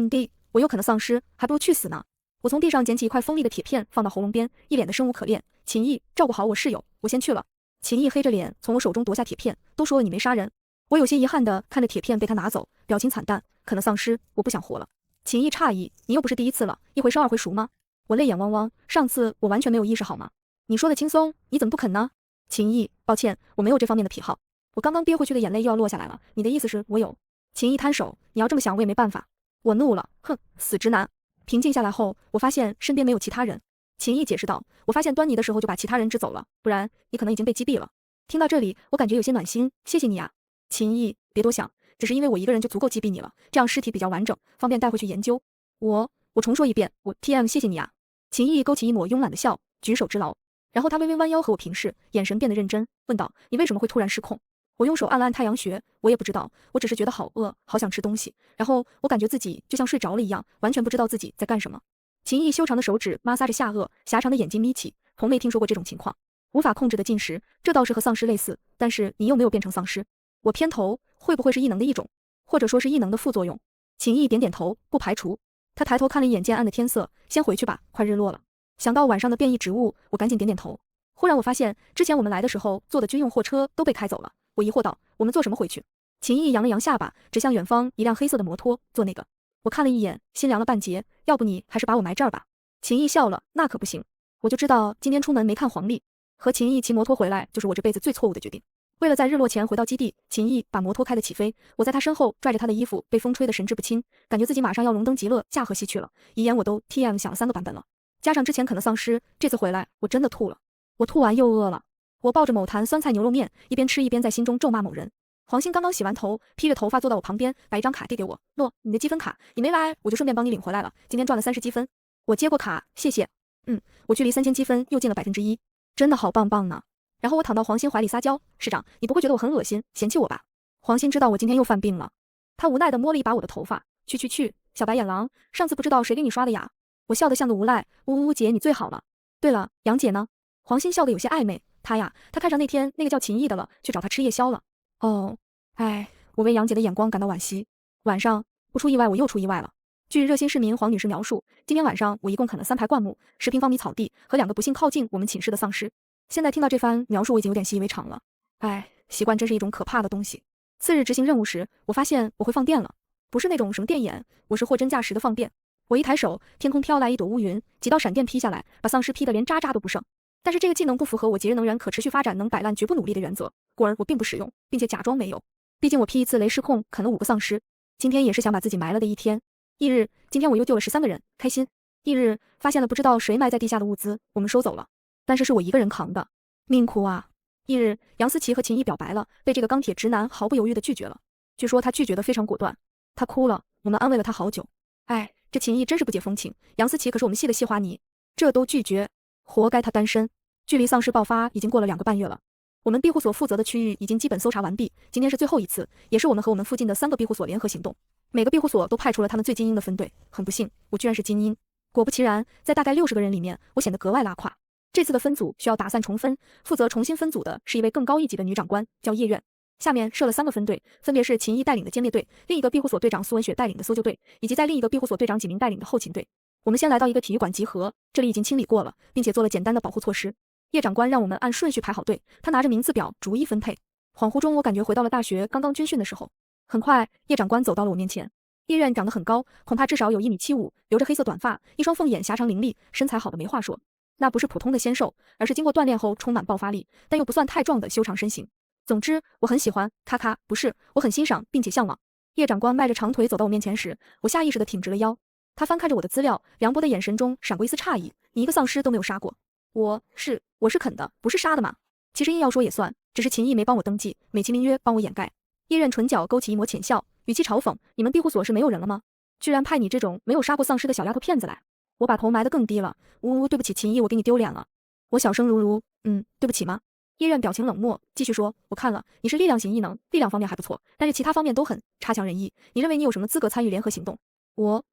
弟，我有可能丧尸，还不如去死呢。我从地上捡起一块锋利的铁片，放到喉咙边，一脸的生无可恋。秦毅，照顾好我室友，我先去了。秦毅黑着脸从我手中夺下铁片，都说了你没杀人。我有些遗憾的看着铁片被他拿走，表情惨淡。可能丧尸，我不想活了。秦毅诧异，你又不是第一次了，一回生二回熟吗？我泪眼汪汪，上次我完全没有意识好吗？你说的轻松，你怎么不肯呢？秦毅，抱歉，我没有这方面的癖好。我刚刚憋回去的眼泪又要落下来了。你的意思是我有？秦毅摊手，你要这么想我也没办法。我怒了，哼，死直男。平静下来后，我发现身边没有其他人。秦毅解释道，我发现端倪的时候就把其他人支走了，不然你可能已经被击毙了。听到这里，我感觉有些暖心，谢谢你啊。秦毅，别多想，只是因为我一个人就足够击毙你了，这样尸体比较完整，方便带回去研究。我重说一遍，我 TM 谢谢你啊。秦毅勾起一抹慵懒的笑，举手之劳。然后他微微弯腰和我平视，眼神变得认真，问道，你为什么会突然失控？我用手按了按太阳穴，我也不知道，我只是觉得好饿，好想吃东西，然后我感觉自己就像睡着了一样，完全不知道自己在干什么。秦毅修长的手指摩挲着下颚，狭长的眼睛眯起，从没听说过这种情况。无法控制的进食，这倒是和丧尸类似，但是你又没有变成丧尸。我偏头，会不会是异能的一种，或者说是异能的副作用？秦毅点点头，不排除。他抬头看了一眼渐暗的天色，先回去吧，快日落了。想到晚上的变异植物，我赶紧点点头。忽然我发现，之前我们来的时候坐的军用货车都被开走了。我疑惑道，我们坐什么回去？秦毅扬了扬下巴，指向远方一辆黑色的摩托，坐那个。我看了一眼，心凉了半截，要不你还是把我埋这儿吧。秦毅笑了，那可不行。我就知道今天出门没看黄历，和秦毅骑摩托回来就是我这辈子最错误的决定。为了在日落前回到基地，秦毅把摩托开得起飞，我在他身后拽着他的衣服，被风吹得神志不清，感觉自己马上要荣登极乐，驾鹤西去了。遗言我都 TM 想了3个版本了，加上之前啃了丧尸，这次回来我真的吐了。我吐完又饿了，我抱着某坛酸菜牛肉面，一边吃一边在心中咒骂某人。黄鑫刚刚洗完头，披着头发坐到我旁边，把一张卡递给我，诺，你的积分卡，你没来，我就顺便帮你领回来了，今天赚了30积分。我接过卡，谢谢。我距离3000积分又近了1%，真的好棒棒呢。然后我躺到黄鑫怀里撒娇，市长，你不会觉得我很恶心，嫌弃我吧？黄鑫知道我今天又犯病了，他无奈地摸了一把我的头发，去，小白眼狼，上次不知道谁给你刷的牙。我笑得像个无赖，呜姐你最好了。对了，杨姐呢？黄鑫笑得有些暧昧，她看上那天那个叫秦毅的了，去找他吃夜宵了。哦，我为杨姐的眼光感到惋惜。晚上不出意外我又出意外了。据热心市民黄女士描述，今天晚上我一共啃了3排灌木、10平方米草地和2个不幸靠近我们寝室的丧尸。现在听到这番描述，我已经有点习以为常了。习惯真是一种可怕的东西。次日执行任务时，我发现我会放电了，不是那种什么电眼，我是货真价实的放电。我一抬手，天空飘来一朵乌云，几道闪电劈下来，把丧尸劈得连渣渣都不剩。但是这个技能不符合我节约能源可持续发展能摆烂绝不努力的原则，故而我并不使用，并且假装没有。毕竟我劈一次雷失控啃了5个丧尸，今天也是想把自己埋了的一天。翌日，今天我又救了13个人，开心。翌日，发现了不知道谁埋在地下的物资，我们收走了，但是我一个人扛的，命苦啊。翌日，杨思琪和秦毅表白了，被这个钢铁直男毫不犹豫地拒绝了。据说他拒绝得非常果断，他哭了，我们安慰了他好久。这秦毅真是不解风情，杨思琪可是我们系的细花泥，这都拒绝，活该他单身。距离丧尸爆发已经过了2个半月了，我们庇护所负责的区域已经基本搜查完毕，今天是最后一次，也是我们和我们附近的3个庇护所联合行动，每个庇护所都派出了他们最精英的分队。很不幸，我居然是精英。果不其然，在大概60个人里面，我显得格外拉胯。这次的分组需要打散重分，负责重新分组的是一位更高一级的女长官，叫叶苑。下面设了3个分队，分别是秦毅带领的歼灭队，另一个庇护所队长苏文雪带领的搜救队，以及在另一个庇护所队长几名带领的后勤队。我们先来到一个体育馆集合，这里已经清理过了，并且做了简单的保护措施。叶长官让我们按顺序排好队，他拿着名字表逐一分配。恍惚中，我感觉回到了大学刚刚军训的时候。很快，叶长官走到了我面前。叶苑长得很高，恐怕至少有1.75米，留着黑色短发，一双凤眼狭长凌厉，身材好的没话说。那不是普通的纤瘦，而是经过锻炼后充满爆发力，但又不算太壮的修长身形。总之，我很喜欢，不是，我很欣赏并且向往。叶长官迈着长腿走到我面前时，我下意识地挺直了腰。他翻看着我的资料，凉薄的眼神中闪过一丝诧异：“你一个丧尸都没有杀过？”我是啃的，不是杀的嘛。其实硬要说也算，只是秦毅没帮我登记，美其名曰帮我掩盖。叶苑唇角勾起一抹浅笑，语气嘲讽：“你们庇护所是没有人了吗？居然派你这种没有杀过丧尸的小丫头片子来！”我把头埋得更低了，呜呜，对不起秦毅，我给你丢脸了。我小声如对不起吗？叶苑表情冷漠，继续说：“我看了，你是力量型异能，力量方面还不错，但是其他方面都很差强人意。你认为你有什么资格参与联合行动？”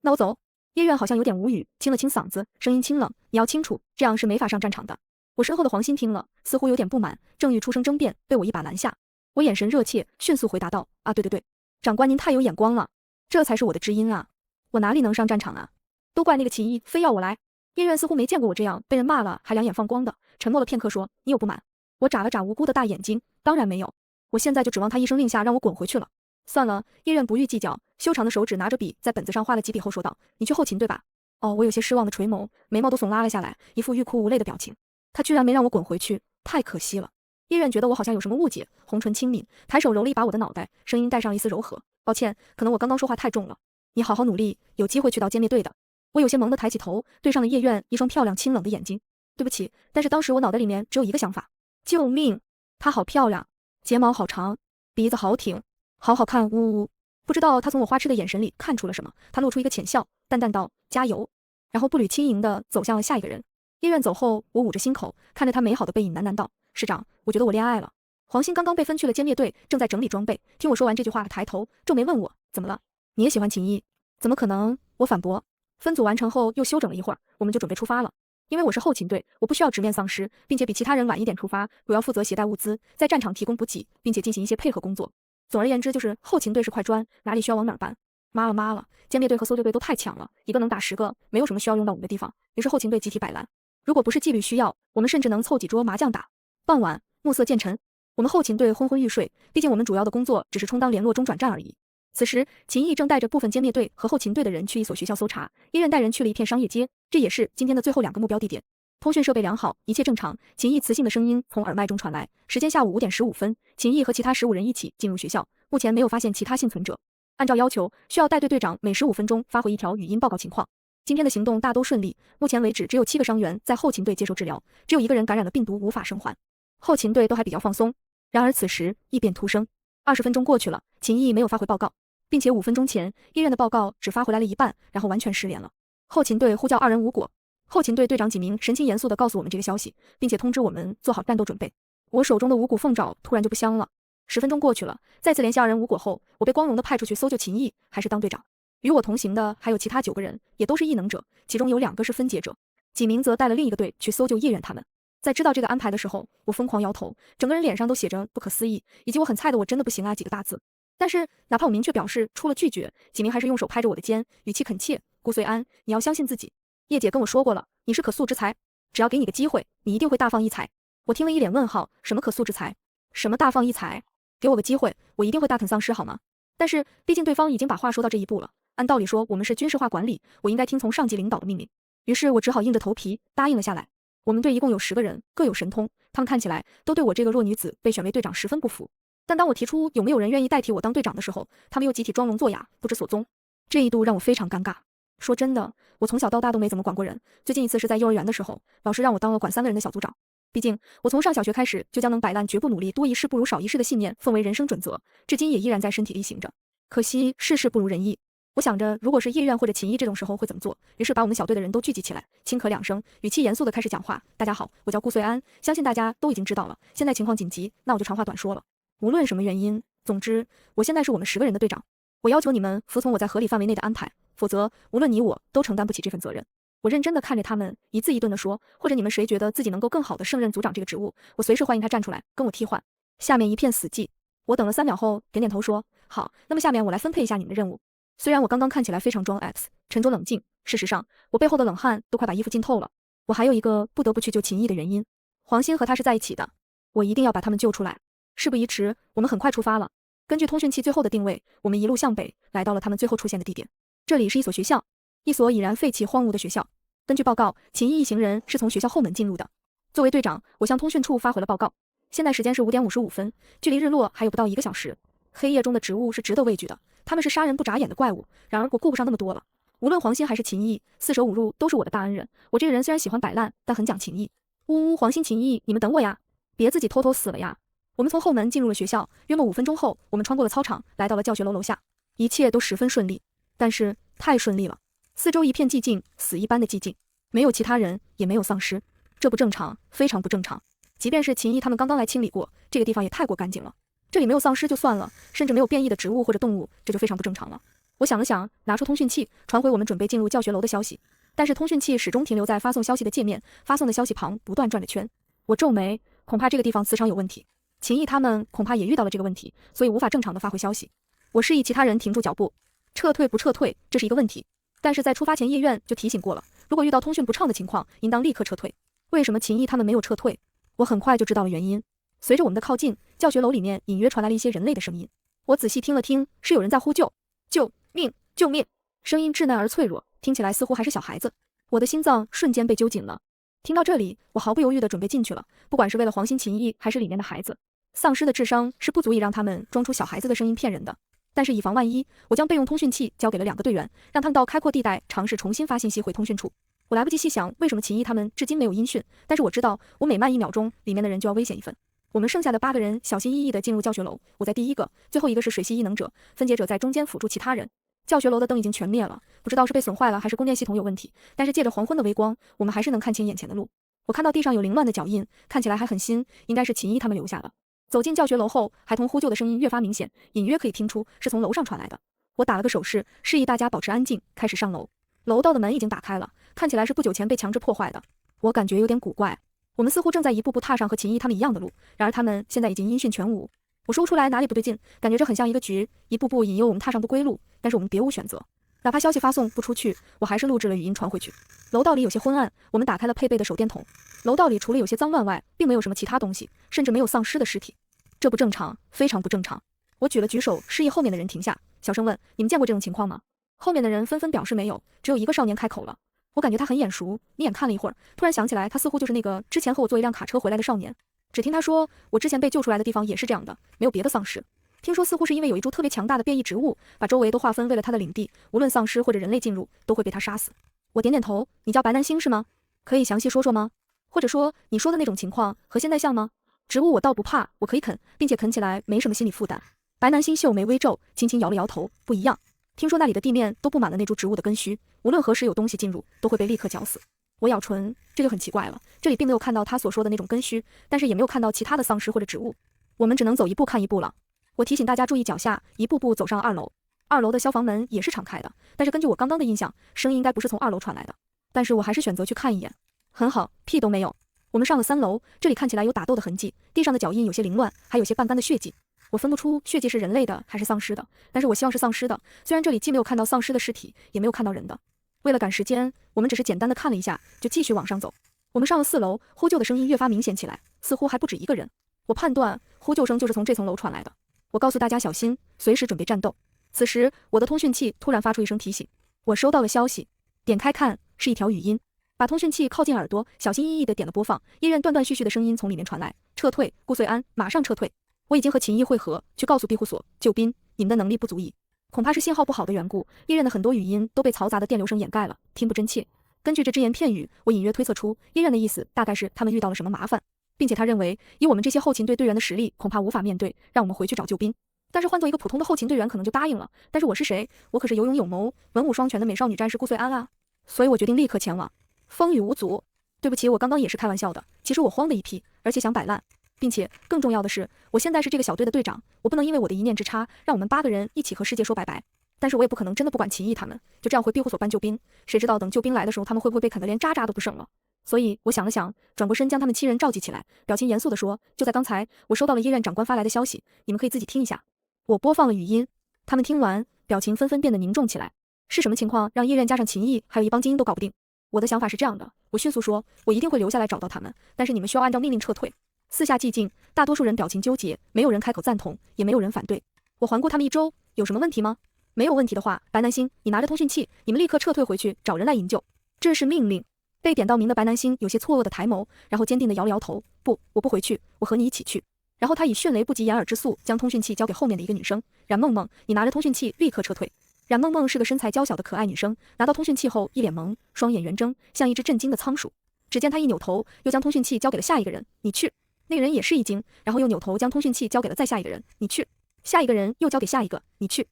那我走。叶苑好像有点无语，清了清嗓子，声音清冷：“你要清楚，这样是没法上战场的。”我身后的黄鑫听了，似乎有点不满，正欲出声争辩，被我一把拦下。我眼神热切，迅速回答道：“啊，对，长官您太有眼光了，这才是我的知音啊！我哪里能上战场啊？都怪那个秦毅，非要我来。”叶苑似乎没见过我这样被人骂了还两眼放光的，沉默了片刻说：“你有不满？”我眨了眨无辜的大眼睛，当然没有，我现在就指望他一声令下让我滚回去了。算了，叶苑不予计较，修长的手指拿着笔在本子上画了几笔后说道：“你去后勤队吧。”哦，我有些失望的垂眸，眉毛都耸拉了下来，一副欲哭无泪的表情。他居然没让我滚回去，太可惜了。叶苑觉得我好像有什么误解，红唇轻抿，抬手揉了一把我的脑袋，声音带上了一丝柔和：“抱歉，可能我刚刚说话太重了。你好好努力，有机会去到歼灭队的。”我有些懵地抬起头，对上了叶苑一双漂亮清冷的眼睛。对不起，但是当时我脑袋里面只有一个想法：救命！她好漂亮，睫毛好长，鼻子好挺，好好看，呜呜。不知道他从我花痴的眼神里看出了什么，他露出一个浅笑，淡淡道：“加油。”然后步履轻盈地走向了下一个人。叶苑走后，我捂着心口，看着他美好的背影，喃喃道：“师长，我觉得我恋爱了。”黄鑫刚刚被分去了歼灭队，正在整理装备，听我说完这句话，抬头皱眉问我：“怎么了？你也喜欢秦毅？”“怎么可能？”我反驳。分组完成后又休整了一会儿，我们就准备出发了。因为我是后勤队，我不需要直面丧尸，并且比其他人晚一点出发，主要负责携带物资，在战场提供补给，并且进行一些配合工作。总而言之，就是后勤队是块砖，哪里需要往哪儿搬。妈了，歼灭队和搜救队都太强了，一个能打10个，没有什么需要用到我们的地方。于是后勤队集体摆烂。如果不是纪律需要，我们甚至能凑几桌麻将打。傍晚，暮色渐沉，我们后勤队昏昏欲睡，毕竟我们主要的工作只是充当联络中转站而已。此时，秦毅正带着部分歼灭队和后勤队的人去一所学校搜查，叶苑带人去了一片商业街，这也是今天的最后2个目标地点。通讯设备良好，一切正常。秦毅磁性的声音从耳麦中传来。时间下午5点15分，秦毅和其他15人一起进入学校，目前没有发现其他幸存者。按照要求，需要带队队长每15分钟发回一条语音报告情况。今天的行动大都顺利，目前为止只有7个伤员在后勤队接受治疗，只有1个人感染了病毒无法生还。后勤队都还比较放松。然而此时异变突生，20分钟过去了，秦毅没有发回报告。并且5分钟前，医院的报告只发回来了一半，然后完全失联了。后勤队呼叫2人无果，后勤队队长几名神情严肃地告诉我们这个消息，并且通知我们做好战斗准备。我手中的五谷凤爪突然就不香了。10分钟过去了，再次联系2人无果后，我被光荣地派出去搜救秦毅，还是当队长。与我同行的还有其他9个人，也都是异能者，其中有2个是分解者，几名则带了另一个队去搜救叶远他们。在知道这个安排的时候，我疯狂摇头，整个人脸上都写着不可思议，以及我很菜的我真的不行啊几个大字。但是哪怕我明确表示出了拒绝，几名还是用手拍着我的肩，语气恳切：“顾遂安，你要相信自己。叶姐跟我说过了，你是可塑之才，只要给你个机会，你一定会大放异彩。”我听了一脸问号，什么可塑之才？什么大放异彩？给我个机会，我一定会大啃丧尸好吗？但是毕竟对方已经把话说到这一步了，按道理说我们是军事化管理，我应该听从上级领导的命令。于是我只好硬着头皮答应了下来。我们队一共有10个人，各有神通，他们看起来都对我这个弱女子被选为队长十分不服。但当我提出有没有人愿意代替我当队长的时候，他们又集体装聋作哑，不知所踪。这一度让我非常尴尬。说真的，我从小到大都没怎么管过人，最近一次是在幼儿园的时候，老师让我当了管3个人的小组长。毕竟我从上小学开始就将能摆烂绝不努力多一事不如少一事的信念奉为人生准则，至今也依然在身体力行着。可惜事事不如人意。我想着如果是叶院或者秦毅这种时候会怎么做，于是把我们小队的人都聚集起来，轻咳2声，语气严肃地开始讲话：“大家好，我叫顾遂安，相信大家都已经知道了，现在情况紧急，那我就长话短说了。无论什么原因，总之我现在是我们10个人的队长，我要求你们服从我在合理范围内的安排，否则无论你我都承担不起这份责任。我认真地看着他们，一字一顿地说，或者你们谁觉得自己能够更好地胜任组长这个职务，我随时欢迎他站出来跟我替换。下面一片死寂，我等了3秒后点点头说，好，那么下面我来分配一下你们的任务。虽然我刚刚看起来非常装 X， 沉着冷静，事实上我背后的冷汗都快把衣服浸透了。我还有一个不得不去救秦毅的原因，黄鑫和他是在一起的，我一定要把他们救出来。事不宜迟，我们很快出发了。根据通讯器最后的定位，我们一路向北，来到了他们最后出现的地点。这里是一所学校，一所已然废弃荒芜的学校。根据报告，秦毅一行人是从学校后门进入的。作为队长，我向通讯处发回了报告。现在时间是5点55分，距离日落还有不到1个小时。黑夜中的植物是值得畏惧的，他们是杀人不眨眼的怪物。然而我顾不上那么多了。无论黄鑫还是秦毅，四舍五入都是我的大恩人。我这个人虽然喜欢摆烂，但很讲情义。呜呜，黄鑫、秦毅，你们等我呀，别自己偷偷死了呀。我们从后门进入了学校，约莫5分钟后，我们穿过了操场，来到了教学楼楼下。一切都十分顺利，但是太顺利了。四周一片寂静，死一般的寂静，没有其他人，也没有丧尸，这不正常，非常不正常。即便是秦毅他们刚刚来清理过，这个地方也太过干净了。这里没有丧尸就算了，甚至没有变异的植物或者动物，这就非常不正常了。我想了想，拿出通讯器，传回我们准备进入教学楼的消息。但是通讯器始终停留在发送消息的界面，发送的消息旁不断转着圈。我皱眉，恐怕这个地方磁场有问题。秦毅他们恐怕也遇到了这个问题，所以无法正常的发回消息。我示意其他人停住脚步，撤退不撤退，这是一个问题。但是在出发前，叶院就提醒过了，如果遇到通讯不畅的情况，应当立刻撤退。为什么秦毅他们没有撤退？我很快就知道了原因。随着我们的靠近，教学楼里面隐约传来了一些人类的声音。我仔细听了听，是有人在呼救，救命，救命！声音稚嫩而脆弱，听起来似乎还是小孩子。我的心脏瞬间被揪紧了。听到这里，我毫不犹豫地准备进去了，不管是为了黄鑫、秦毅，还是里面的孩子。丧尸的智商是不足以让他们装出小孩子的声音骗人的。但是以防万一，我将备用通讯器交给了2个队员，让他们到开阔地带尝试重新发信息回通讯处。我来不及细想为什么秦毅他们至今没有音讯，但是我知道，我每慢1秒钟，里面的人就要危险1分。我们剩下的8个人小心翼翼地进入教学楼，我在第一个，最后一个是水系异能者，分解者在中间辅助其他人。教学楼的灯已经全灭了，不知道是被损坏了还是供电系统有问题，但是借着黄昏的微光，我们还是能看清眼前的路。我看到地上有凌乱的脚印，看起来还很新，应该是秦毅他们留下的。走进教学楼后，孩童呼救的声音越发明显，隐约可以听出是从楼上传来的。我打了个手势，示意大家保持安静，开始上楼。楼道的门已经打开了，看起来是不久前被强制破坏的。我感觉有点古怪，我们似乎正在一步步踏上和秦毅他们一样的路，然而他们现在已经音讯全无。我说不出来哪里不对劲，感觉这很像一个局，一步步引诱我们踏上不归路，但是我们别无选择。哪怕消息发送不出去，我还是录制了语音传回去。楼道里有些昏暗，我们打开了配备的手电筒。楼道里除了有些脏乱外，并没有什么其他东西，甚至没有丧尸的尸体。这不正常，非常不正常。我举了举手，示意后面的人停下，小声问：你们见过这种情况吗？后面的人纷纷表示没有，只有一个少年开口了。我感觉他很眼熟，一眼看了一会儿，突然想起来，他似乎就是那个之前和我坐一辆卡车回来的少年。只听他说，我之前被救出来的地方也是这样的，没有别的丧尸。听说似乎是因为有一株特别强大的变异植物，把周围都划分为了他的领地，无论丧尸或者人类进入，都会被他杀死。我点点头，你叫白南星是吗？可以详细说说吗？或者说你说的那种情况和现在像吗？植物我倒不怕，我可以啃，并且啃起来没什么心理负担。白南星秀眉微皱，轻轻摇了摇头，不一样。听说那里的地面都布满了那株植物的根须，无论何时有东西进入，都会被立刻绞死。我咬唇，这就很奇怪了，这里并没有看到他所说的那种根须，但是也没有看到其他的丧尸或者植物。我们只能走一步看一步了。我提醒大家注意脚下，一步步走上2楼。2楼的消防门也是敞开的，但是根据我刚刚的印象，声音应该不是从2楼传来的。但是我还是选择去看一眼。很好，屁都没有。我们上了3楼，这里看起来有打斗的痕迹，地上的脚印有些凌乱，还有些半干的血迹。我分不出血迹是人类的还是丧尸的，但是我希望是丧尸的。虽然这里既没有看到丧尸的尸体，也没有看到人的。为了赶时间，我们只是简单的看了一下，就继续往上走。我们上了4楼，呼救的声音越发明显起来，似乎还不止一个人。我判断呼救声就是从这层楼传来的。我告诉大家小心，随时准备战斗。此时，我的通讯器突然发出一声提醒，我收到了消息。点开看，是一条语音。把通讯器靠近耳朵，小心翼翼地点了播放。一任断断续续的声音从里面传来：撤退，顾遂安，马上撤退。我已经和秦毅会合，去告诉庇护所救兵，你们的能力不足以。恐怕是信号不好的缘故，一任的很多语音都被嘈杂的电流声掩盖了，听不真切。根据这只言片语，我隐约推测出一任的意思大概是他们遇到了什么麻烦，并且他认为以我们这些后勤队队员的实力，恐怕无法面对，让我们回去找救兵。但是换做一个普通的后勤队员可能就答应了，但是我是谁？我可是有勇有谋、文武双全的美少女战士顾遂安啊！所以我决定立刻前往。风雨无阻。对不起，我刚刚也是开玩笑的，其实我慌的一批，而且想摆烂。并且更重要的是，我现在是这个小队的队长，我不能因为我的一念之差，让我们8个人一起和世界说拜拜。但是我也不可能真的不管秦毅他们，就这样回庇护所搬救兵。谁知道等救兵来的时候，他们会不会被啃得连渣渣都不剩了？所以我想了想，转过身将他们7人召集起来，表情严肃地说：“就在刚才，我收到了医院长官发来的消息，你们可以自己听一下。”我播放了语音，他们听完，表情纷纷变得凝重起来。是什么情况让医院加上秦毅还有一帮精英都搞不定？我的想法是这样的，我迅速说，我一定会留下来找到他们，但是你们需要按照命令撤退。四下寂静，大多数人表情纠结，没有人开口赞同，也没有人反对。我环顾他们一周，有什么问题吗？没有问题的话，白南星，你拿着通讯器，你们立刻撤退回去，找人来营救。这是命令。被点到名的白南星有些错愕的抬眸，然后坚定地摇了摇头，不，我不回去，我和你一起去。然后他以迅雷不及掩耳之速将通讯器交给后面的一个女生，冉梦梦，你拿着通讯器立刻撤退。冉梦梦是个身材娇小的可爱女生，拿到通讯器后一脸懵，双眼圆睁，像一只震惊的仓鼠。只见她一扭头，又将通讯器交给了下一个人，你去。那个人也是一惊，然后又扭头将通讯器交给了再下一个人，你去。下一个人又交给下一个，你去。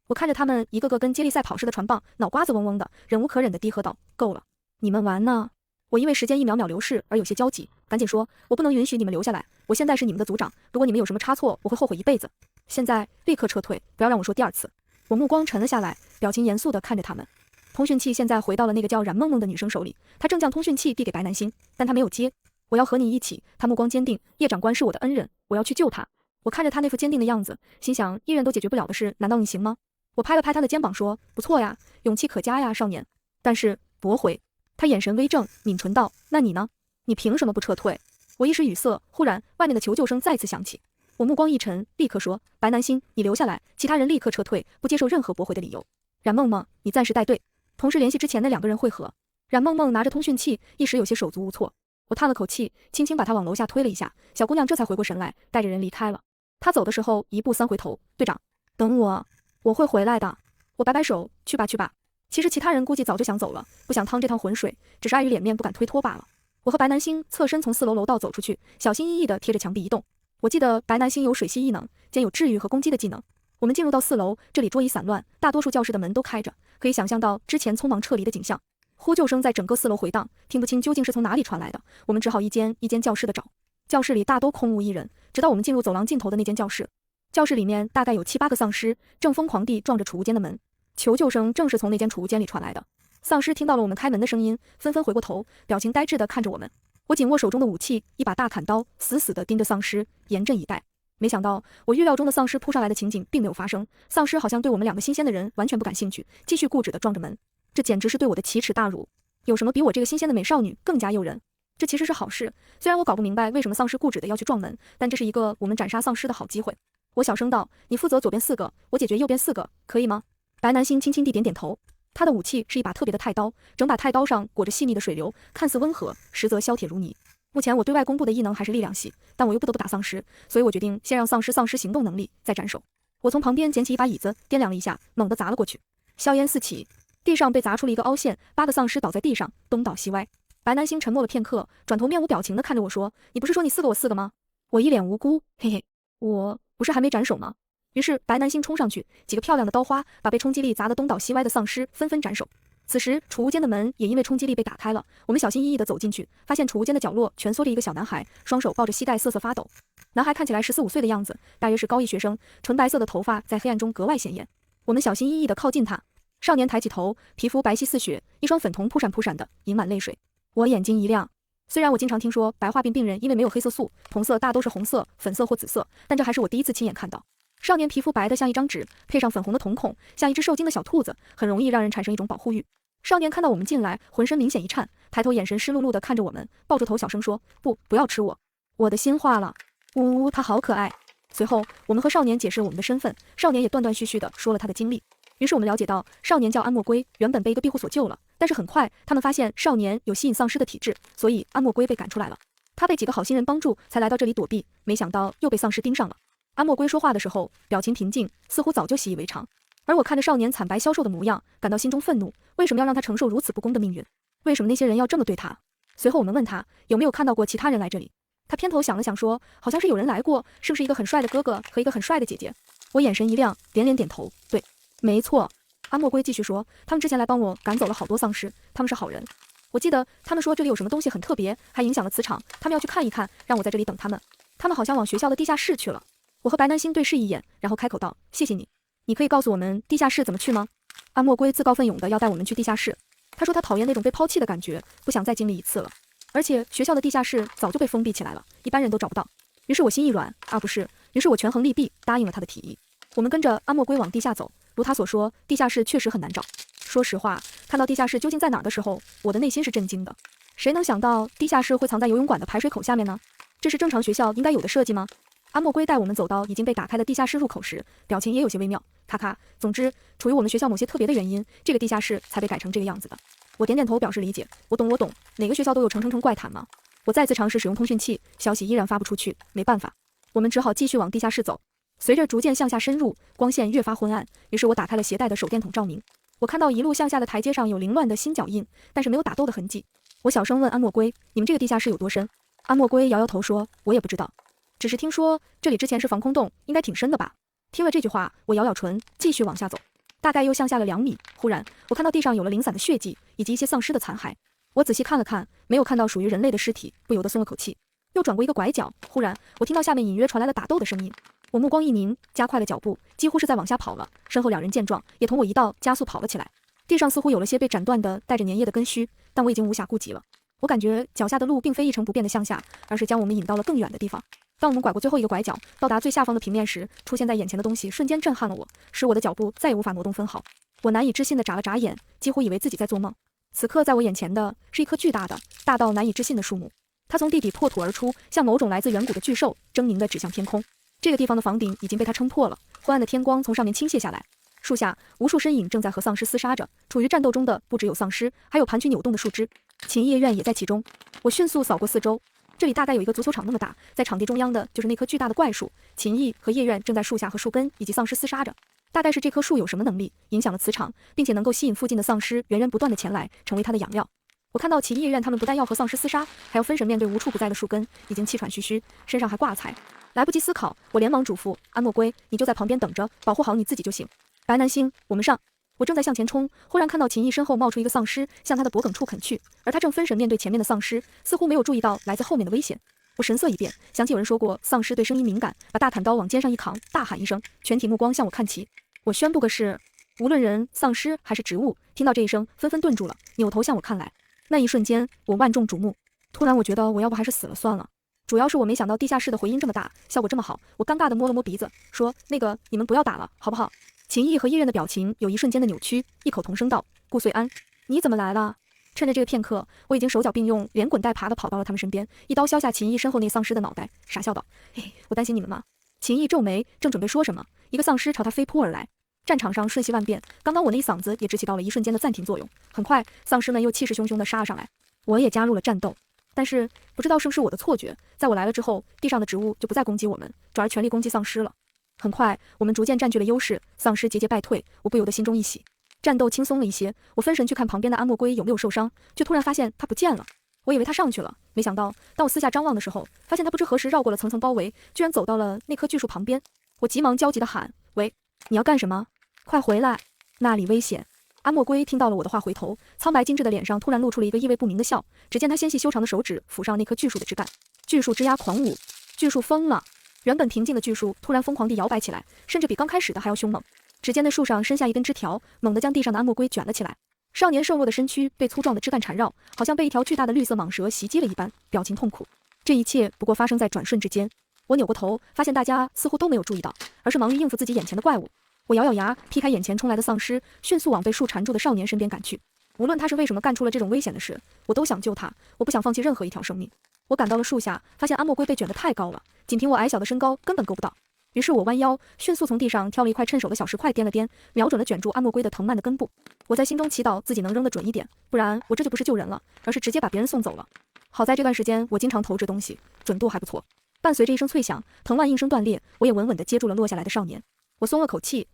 我看着他们一个个跟接力赛跑似的传棒，脑瓜子嗡嗡的，忍无可忍的低喝道：“够了，你们完呢！”我因为时间一秒秒流逝而有些焦急，赶紧说：“我不能允许你们留下来，我现在是你们的组长，如果你们有什么差错，我会后悔一辈子。现在立刻撤退，不要让我说第二次。”我目光沉了下来，表情严肃地看着他们。通讯器现在回到了那个叫冉梦梦的女生手里，她正将通讯器递给白南星，但她没有接。我要和你一起，她目光坚定，叶长官是我的恩人，我要去救他。我看着他那副坚定的样子，心想医院都解决不了的事，难道你行吗？我拍了拍他的肩膀说：“不错呀，勇气可嘉呀，少年。”但是驳回。他眼神微正，抿唇道：“那你呢？你凭什么不撤退？”我一时语塞，忽然外面的求救声再次响起。我目光一沉，立刻说：“白南星，你留下来，其他人立刻撤退，不接受任何驳回的理由。冉梦梦，你暂时带队，同时联系之前的2个人会合。”冉梦梦拿着通讯器，一时有些手足无措。我叹了口气，轻轻把她往楼下推了一下，小姑娘这才回过神来，带着人离开了。她走的时候1步3回头，队长，等我，我会回来的。我摆摆手，去吧去吧。其实其他人估计早就想走了，不想趟这趟浑水，只是碍于脸面不敢推脱罢了。我和白南星侧身从4楼楼道走出去，小心翼翼地贴着墙壁移动。我记得白南星有水系异能，兼有治愈和攻击的技能。我们进入到4楼，这里桌椅散乱，大多数教室的门都开着，可以想象到之前匆忙撤离的景象。呼救声在整个4楼回荡，听不清究竟是从哪里传来的，我们只好一间一间教室的找。教室里大都空无一人，直到我们进入走廊尽头的那间教室。教室里面大概有7、8个丧尸，正疯狂地撞着储物间的门。求救声正是从那间储物间里传来的。丧尸听到了我们开门的声音，纷纷回过头，表情呆滞地看着我们。我紧握手中的武器，一把大砍刀，死死地盯着丧尸，严阵以待。没想到我预料中的丧尸扑上来的情景并没有发生，丧尸好像对我们2个新鲜的人完全不感兴趣，继续固执地撞着门。这简直是对我的奇耻大辱。有什么比我这个新鲜的美少女更加诱人？这其实是好事，虽然我搞不明白为什么丧尸固执地要去撞门，但这是一个我们斩杀丧尸的好机会。我小声道：“你负责左边4个，我解决右边4个，可以吗？”白南星轻轻地点点头。他的武器是一把特别的太刀，整把太刀上裹着细腻的水流，看似温和，实则削铁如泥。目前我对外公布的异能还是力量系，但我又不得不打丧尸，所以我决定先让丧尸丧失行动能力，再斩首。我从旁边捡起一把椅子，掂量了一下，猛地砸了过去，硝烟四起，地上被砸出了一个凹陷，8个丧尸倒在地上，东倒西歪。白南星沉默了片刻，转头面无表情地看着我说：“你不是说你4个我4个吗？”我一脸无辜，嘿嘿，我不是还没斩首吗？于是白南星冲上去，几个漂亮的刀花把被冲击力砸得东倒西歪的丧尸纷纷斩首。此时储物间的门也因为冲击力被打开了，我们小心翼翼地走进去，发现储物间的角落蜷缩着一个小男孩，双手抱着膝盖瑟瑟发抖。男孩看起来14、15岁的样子，大约是高1学生，纯白色的头发在黑暗中格外显眼。我们小心翼翼地靠近他，少年抬起头，皮肤白皙似雪，一双粉瞳扑闪扑闪的，盈满泪水。我眼睛一亮，虽然我经常听说白化病病人因为没有黑色素，瞳色大都是红色、粉色或紫色，但这还是我第一次亲眼看到。少年皮肤白得像一张纸，配上粉红的瞳孔，像一只受惊的小兔子，很容易让人产生一种保护欲。少年看到我们进来，浑身明显一颤，抬头眼神湿漉漉地看着我们，抱住头小声说：“不要吃我。”我的心化了，呜呜，他好可爱。随后我们和少年解释了我们的身份，少年也断断续续地说了他的经历。于是我们了解到，少年叫安莫归，原本被一个庇护所救了，但是很快他们发现少年有吸引丧尸的体质，所以安莫归被赶出来了。他被几个好心人帮助，才来到这里躲避，没想到又被丧尸盯上了。安莫归说话的时候，表情平静，似乎早就习以为常。而我看着少年惨白消瘦的模样，感到心中愤怒，为什么要让他承受如此不公的命运？为什么那些人要这么对他？随后我们问他有没有看到过其他人来这里，他偏头想了想说，好像是有人来过，是不是一个很帅的哥哥和一个很帅的姐姐？我眼神一亮，连连点头，对，没错。安莫归继续说，他们之前来帮我赶走了好多丧尸，他们是好人。我记得他们说这里有什么东西很特别，还影响了磁场，他们要去看一看，让我在这里等他们。他们好像往学校的地下室去了。我和白南星对视一眼，然后开口道：“谢谢你。”你可以告诉我们地下室怎么去吗？安莫圭自告奋勇的要带我们去地下室。他说他讨厌那种被抛弃的感觉，不想再经历一次了。而且学校的地下室早就被封闭起来了，一般人都找不到。于是我心一软，不是，于是我权衡利弊，答应了他的提议。我们跟着安莫圭往地下走，如他所说，地下室确实很难找。说实话，看到地下室究竟在哪儿的时候，我的内心是震惊的。谁能想到地下室会藏在游泳馆的排水口下面呢？这是正常学校应该有的设计吗？安莫圭带我们走到已经被打开的地下室入口时，表情也有些微妙。咔咔，总之，出于我们学校某些特别的原因，这个地下室才被改成这个样子的。我点点头表示理解。我懂，哪个学校都有成怪谈吗？我再次尝试使用通讯器，消息依然发不出去。没办法，我们只好继续往地下室走。随着逐渐向下深入，光线越发昏暗，于是我打开了携带的手电筒照明。我看到一路向下的台阶上有凌乱的新脚印，但是没有打斗的痕迹。我小声问安莫圭：“你们这个地下室有多深？”安莫圭摇摇头说：“我也不知道，只是听说这里之前是防空洞，应该挺深的吧。”听了这句话，我咬咬唇，继续往下走。大概又向下了2米，忽然我看到地上有了零散的血迹，以及一些丧尸的残骸。我仔细看了看，没有看到属于人类的尸体，不由得松了口气。又转过一个拐角，忽然我听到下面隐约传来了打斗的声音。我目光一凝，加快了脚步，几乎是在往下跑了。身后2人见状，也同我一道加速跑了起来。地上似乎有了些被斩断的带着粘液的根须，但我已经无暇顾及了。我感觉脚下的路并非一成不变的向下，而是将我们引到了更远的地方。当我们拐过最后一个拐角，到达最下方的平面时，出现在眼前的东西瞬间震撼了我，使我的脚步再也无法挪动分毫。我难以置信地眨了眨眼，几乎以为自己在做梦。此刻在我眼前的是一棵巨大的、大到难以置信的树木，它从地底破土而出，像某种来自远古的巨兽，狰狞地指向天空。这个地方的房顶已经被它撑破了，昏暗的天光从上面倾泻下来。树下无数身影正在和丧尸厮杀着，处于战斗中的不只有丧尸，还有盘曲扭动的树枝。秦夜院也在其中。我迅速扫过四周，这里大概有一个足球场那么大，在场地中央的就是那棵巨大的怪树。秦毅和叶院正在树下和树根以及丧尸厮杀着。大概是这棵树有什么能力，影响了磁场，并且能够吸引附近的丧尸源源不断的前来，成为它的养料。我看到秦叶院他们不但要和丧尸厮杀，还要分神面对无处不在的树根，已经气喘吁吁，身上还挂彩。来不及思考，我连忙嘱咐安莫圭：“你就在旁边等着，保护好你自己就行。”白南星，我们上！我正在向前冲，忽然看到秦毅身后冒出一个丧尸，向他的脖颈处啃去，而他正分神面对前面的丧尸，似乎没有注意到来自后面的危险。我神色一变，想起有人说过丧尸对声音敏感，把大砍刀往肩上一扛，大喊一声，全体目光向我看齐。我宣布个誓，无论人、丧尸还是植物，听到这一声，纷纷顿住了，扭头向我看来。那一瞬间，我万众瞩目。突然，我觉得我要不还是死了算了。主要是我没想到地下室的回音这么大，效果这么好。我尴尬地摸了摸鼻子，说：“那个，你们不要打了，好不好？”秦毅和叶刃的表情有一瞬间的扭曲，异口同声道：“顾岁安，你怎么来了？”趁着这个片刻，我已经手脚并用，连滚带爬地跑到了他们身边，一刀削下秦毅身后那丧尸的脑袋，傻笑道：“嘿，我担心你们吗？”秦毅皱眉，正准备说什么，一个丧尸朝他飞扑而来。战场上瞬息万变，刚刚我那一嗓子也只起到了一瞬间的暂停作用。很快，丧尸们又气势汹汹地杀了上来，我也加入了战斗。但是不知道是不是我的错觉，在我来了之后，地上的植物就不再攻击我们，转而全力攻击丧尸了。很快，我们逐渐占据了优势，丧尸节节败退，我不由得心中一喜，战斗轻松了一些。我分神去看旁边的安莫圭有没有受伤，却突然发现他不见了。我以为他上去了，没想到当我四下张望的时候，发现他不知何时绕过了层层包围，居然走到了那棵巨树旁边。我急忙焦急地喊：“喂，你要干什么？快回来，那里危险！”安莫圭听到了我的话，回头，苍白精致的脸上突然露出了一个意味不明的笑。只见他纤细修长的手指抚上那棵巨树的枝干，巨树枝桠狂舞，巨树疯了。原本平静的巨树突然疯狂地摇摆起来，甚至比刚开始的还要凶猛。只见那树上伸下一根枝条，猛地将地上的安莫圭卷了起来。少年瘦弱的身躯被粗壮的枝干缠绕，好像被一条巨大的绿色蟒蛇袭击了一般，表情痛苦。这一切不过发生在转瞬之间。我扭过头，发现大家似乎都没有注意到，而是忙于应付自己眼前的怪物。我咬咬牙，劈开眼前冲来的丧尸，迅速往被树缠住的少年身边赶去。无论他是为什么干出了这种危险的事，我都想救他，我不想放弃任何一条生命。我赶到了树下，发现安莫圭被卷得太高了，仅凭我矮小的身高根本够不到。于是我弯腰，迅速从地上挑了一块趁手的小石块，掂了掂，瞄准了卷住安莫圭的藤蔓的根部。我在心中祈祷自己能扔得准一点，不然我这就不是救人了，而是直接把别人送走了。好在这段时间我经常投掷东西，准度还不错。伴随着一声脆响，藤蔓应声断裂，我也稳稳地接住了落下来的少年。我松了口气，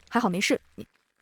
还好没事。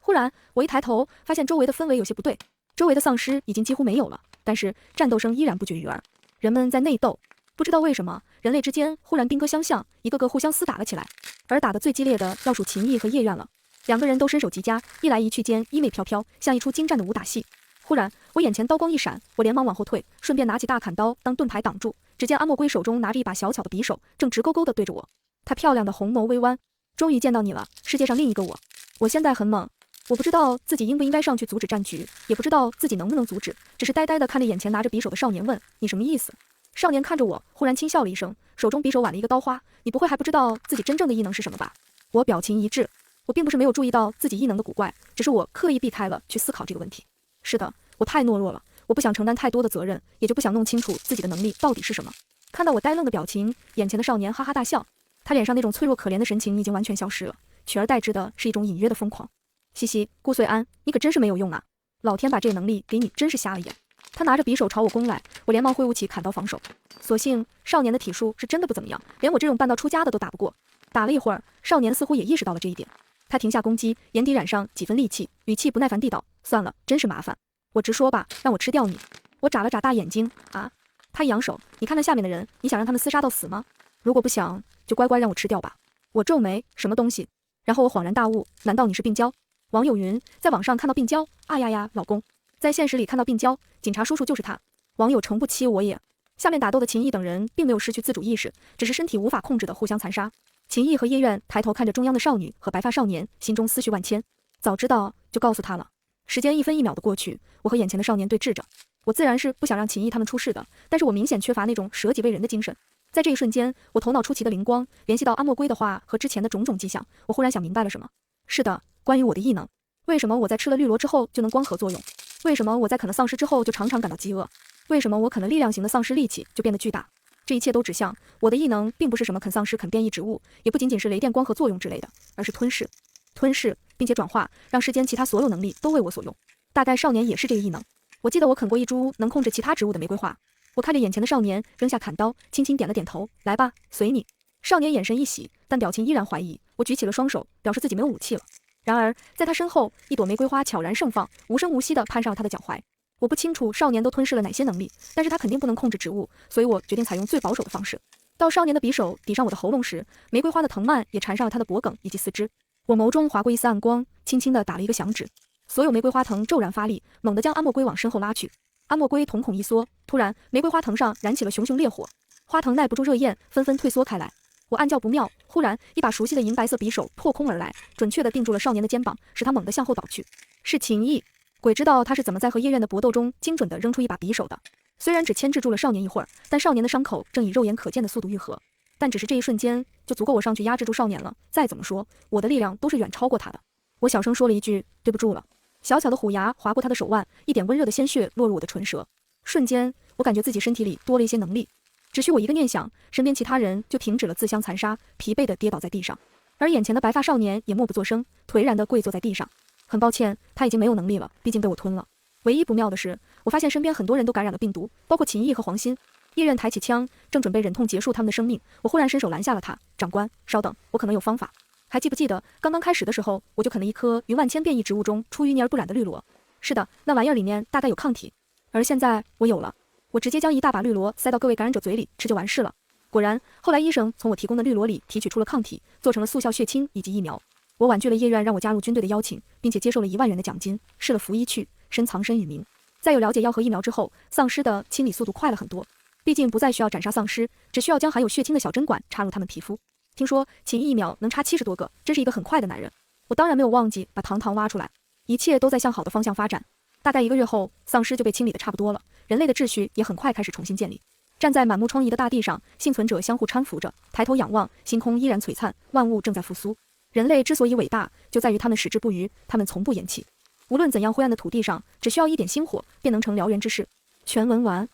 忽然，我一抬头，发现周围的氛围有些不对。周围的丧尸已经几乎没有了，但是战斗声依然不绝于耳。人们在内斗，不知道为什么，人类之间忽然兵戈相向，一个个互相厮打了起来。而打得最激烈的要数秦毅和叶院了，两个人都身手极佳，一来一去间衣袂飘飘，像一出精湛的武打戏。忽然，我眼前刀光一闪，我连忙往后退，顺便拿起大砍刀当盾牌挡住。只见安莫圭手中拿着一把小巧的匕首，正直勾勾地对着我。他漂亮的红眸微弯，终于见到你了，世界上另一个我。我现在很懵，我不知道自己应不应该上去阻止战局，也不知道自己能不能阻止，只是呆呆地看着眼前拿着匕首的少年问：你什么意思？少年看着我，忽然轻笑了一声，手中匕首挽了一个刀花。你不会还不知道自己真正的异能是什么吧？我表情一致，我并不是没有注意到自己异能的古怪，只是我刻意避开了去思考这个问题。是的，我太懦弱了，我不想承担太多的责任，也就不想弄清楚自己的能力到底是什么。看到我呆愣的表情，眼前的少年哈哈大笑，他脸上那种脆弱可怜的神情已经完全消失了，取而代之的是一种隐约的疯狂。嘻嘻，顾岁安，你可真是没有用啊！老天把这个能力给你，真是瞎了眼。他拿着匕首朝我攻来，我连忙挥舞起砍刀防守。所幸少年的体术是真的不怎么样，连我这种半道出家的都打不过。打了一会儿，少年似乎也意识到了这一点，他停下攻击，眼底染上几分戾气，语气不耐烦地道：算了，真是麻烦，我直说吧，让我吃掉你。我眨了眨大眼睛，啊！他一扬手，你看那下面的人，你想让他们厮杀到死吗？如果不想，就乖乖让我吃掉吧。我皱眉，什么东西？然后我恍然大悟，难道你是病娇？网友云，在网上看到病娇，啊呀呀，老公，在现实里看到病娇，警察叔叔就是他。网友诚不欺我也。下面打斗的秦毅等人并没有失去自主意识，只是身体无法控制的互相残杀。秦毅和叶苑抬头看着中央的少女和白发少年，心中思绪万千。早知道就告诉他了。时间一分一秒的过去，我和眼前的少年对峙着。我自然是不想让秦毅他们出事的，但是我明显缺乏那种舍己为人的精神。在这一瞬间，我头脑出奇的灵光，联系到阿莫归的话和之前的种种迹象，我忽然想明白了什么。是的，关于我的异能。为什么我在吃了绿萝之后就能光合作用？为什么我在啃了丧尸之后就常常感到饥饿？为什么我啃了力量型的丧尸力气就变得巨大？这一切都指向我的异能并不是什么啃丧尸、啃变异植物，也不仅仅是雷电光合作用之类的，而是吞噬，并且转化，让世间其他所有能力都为我所用。大概少年也是这个异能。我记得我啃过一株能控制其他植物的玫瑰花。我看着眼前的少年，扔下砍刀，轻轻点了点头，来吧，随你。少年眼神一喜，但表情依然怀疑。我举起了双手，表示自己没有武器了。然而在他身后，一朵玫瑰花悄然盛放，无声无息地攀上了他的脚踝。我不清楚少年都吞噬了哪些能力，但是他肯定不能控制植物，所以我决定采用最保守的方式。到少年的匕首抵上我的喉咙时，玫瑰花的藤蔓也缠上了他的脖颈以及四肢。我眸中划过一丝暗光，轻轻地打了一个响指，所有玫瑰花藤骤然发力，猛地将阿莫龟往身后拉去。阿莫龟瞳孔一缩，突然玫瑰花藤上燃起了熊熊烈火，花藤耐不住热焰，纷纷退缩开来。我暗叫不妙，忽然一把熟悉的银白色匕首破空而来，准确地定住了少年的肩膀，使他猛地向后倒去。是秦毅，鬼知道他是怎么在和叶苑的搏斗中精准地扔出一把匕首的。虽然只牵制住了少年一会儿，但少年的伤口正以肉眼可见的速度愈合。但只是这一瞬间就足够我上去压制住少年了。再怎么说，我的力量都是远超过他的。我小声说了一句对不住了。小巧的虎牙划过他的手腕，一点温热的鲜血落入我的唇舌。瞬间，我感觉自己身体里多了一些能力。只需我一个念想，身边其他人就停止了自相残杀，疲惫地跌倒在地上。而眼前的白发少年也默不作声，颓然地跪坐在地上。很抱歉，他已经没有能力了，毕竟被我吞了。唯一不妙的是，我发现身边很多人都感染了病毒，包括秦毅和黄鑫。叶苑抬起枪，正准备忍痛结束他们的生命，我忽然伸手拦下了他。长官，稍等，我可能有方法。还记不记得刚刚开始的时候，我就啃了一颗于万千变异植物中出淤泥而不染的绿萝？是的，那玩意儿里面大概有抗体。而现在我有了，我直接将一大把绿萝塞到各位感染者嘴里吃就完事了。果然，后来医生从我提供的绿萝里提取出了抗体，做成了速效血清以及疫苗。我婉拒了叶苑让我加入军队的邀请，并且接受了1万元的奖金，试了服医去，深藏身与民。在有了解药和疫苗之后，丧尸的清理速度快了很多。毕竟不再需要斩杀丧尸，只需要将含有血清的小针管插入他们皮肤。听说秦毅疫苗能插70多个，真是一个很快的男人。我当然没有忘记把糖挖出来，一切都在向好的方向发展。大概1个月后，丧尸就被清理得差不多了，人类的秩序也很快开始重新建立。站在满目疮痍的大地上，幸存者相互搀扶着，抬头仰望，星空依然璀璨，万物正在复苏。人类之所以伟大，就在于他们矢志不渝，他们从不言弃。无论怎样灰暗的土地上，只需要一点星火，便能成燎原之势。全文完。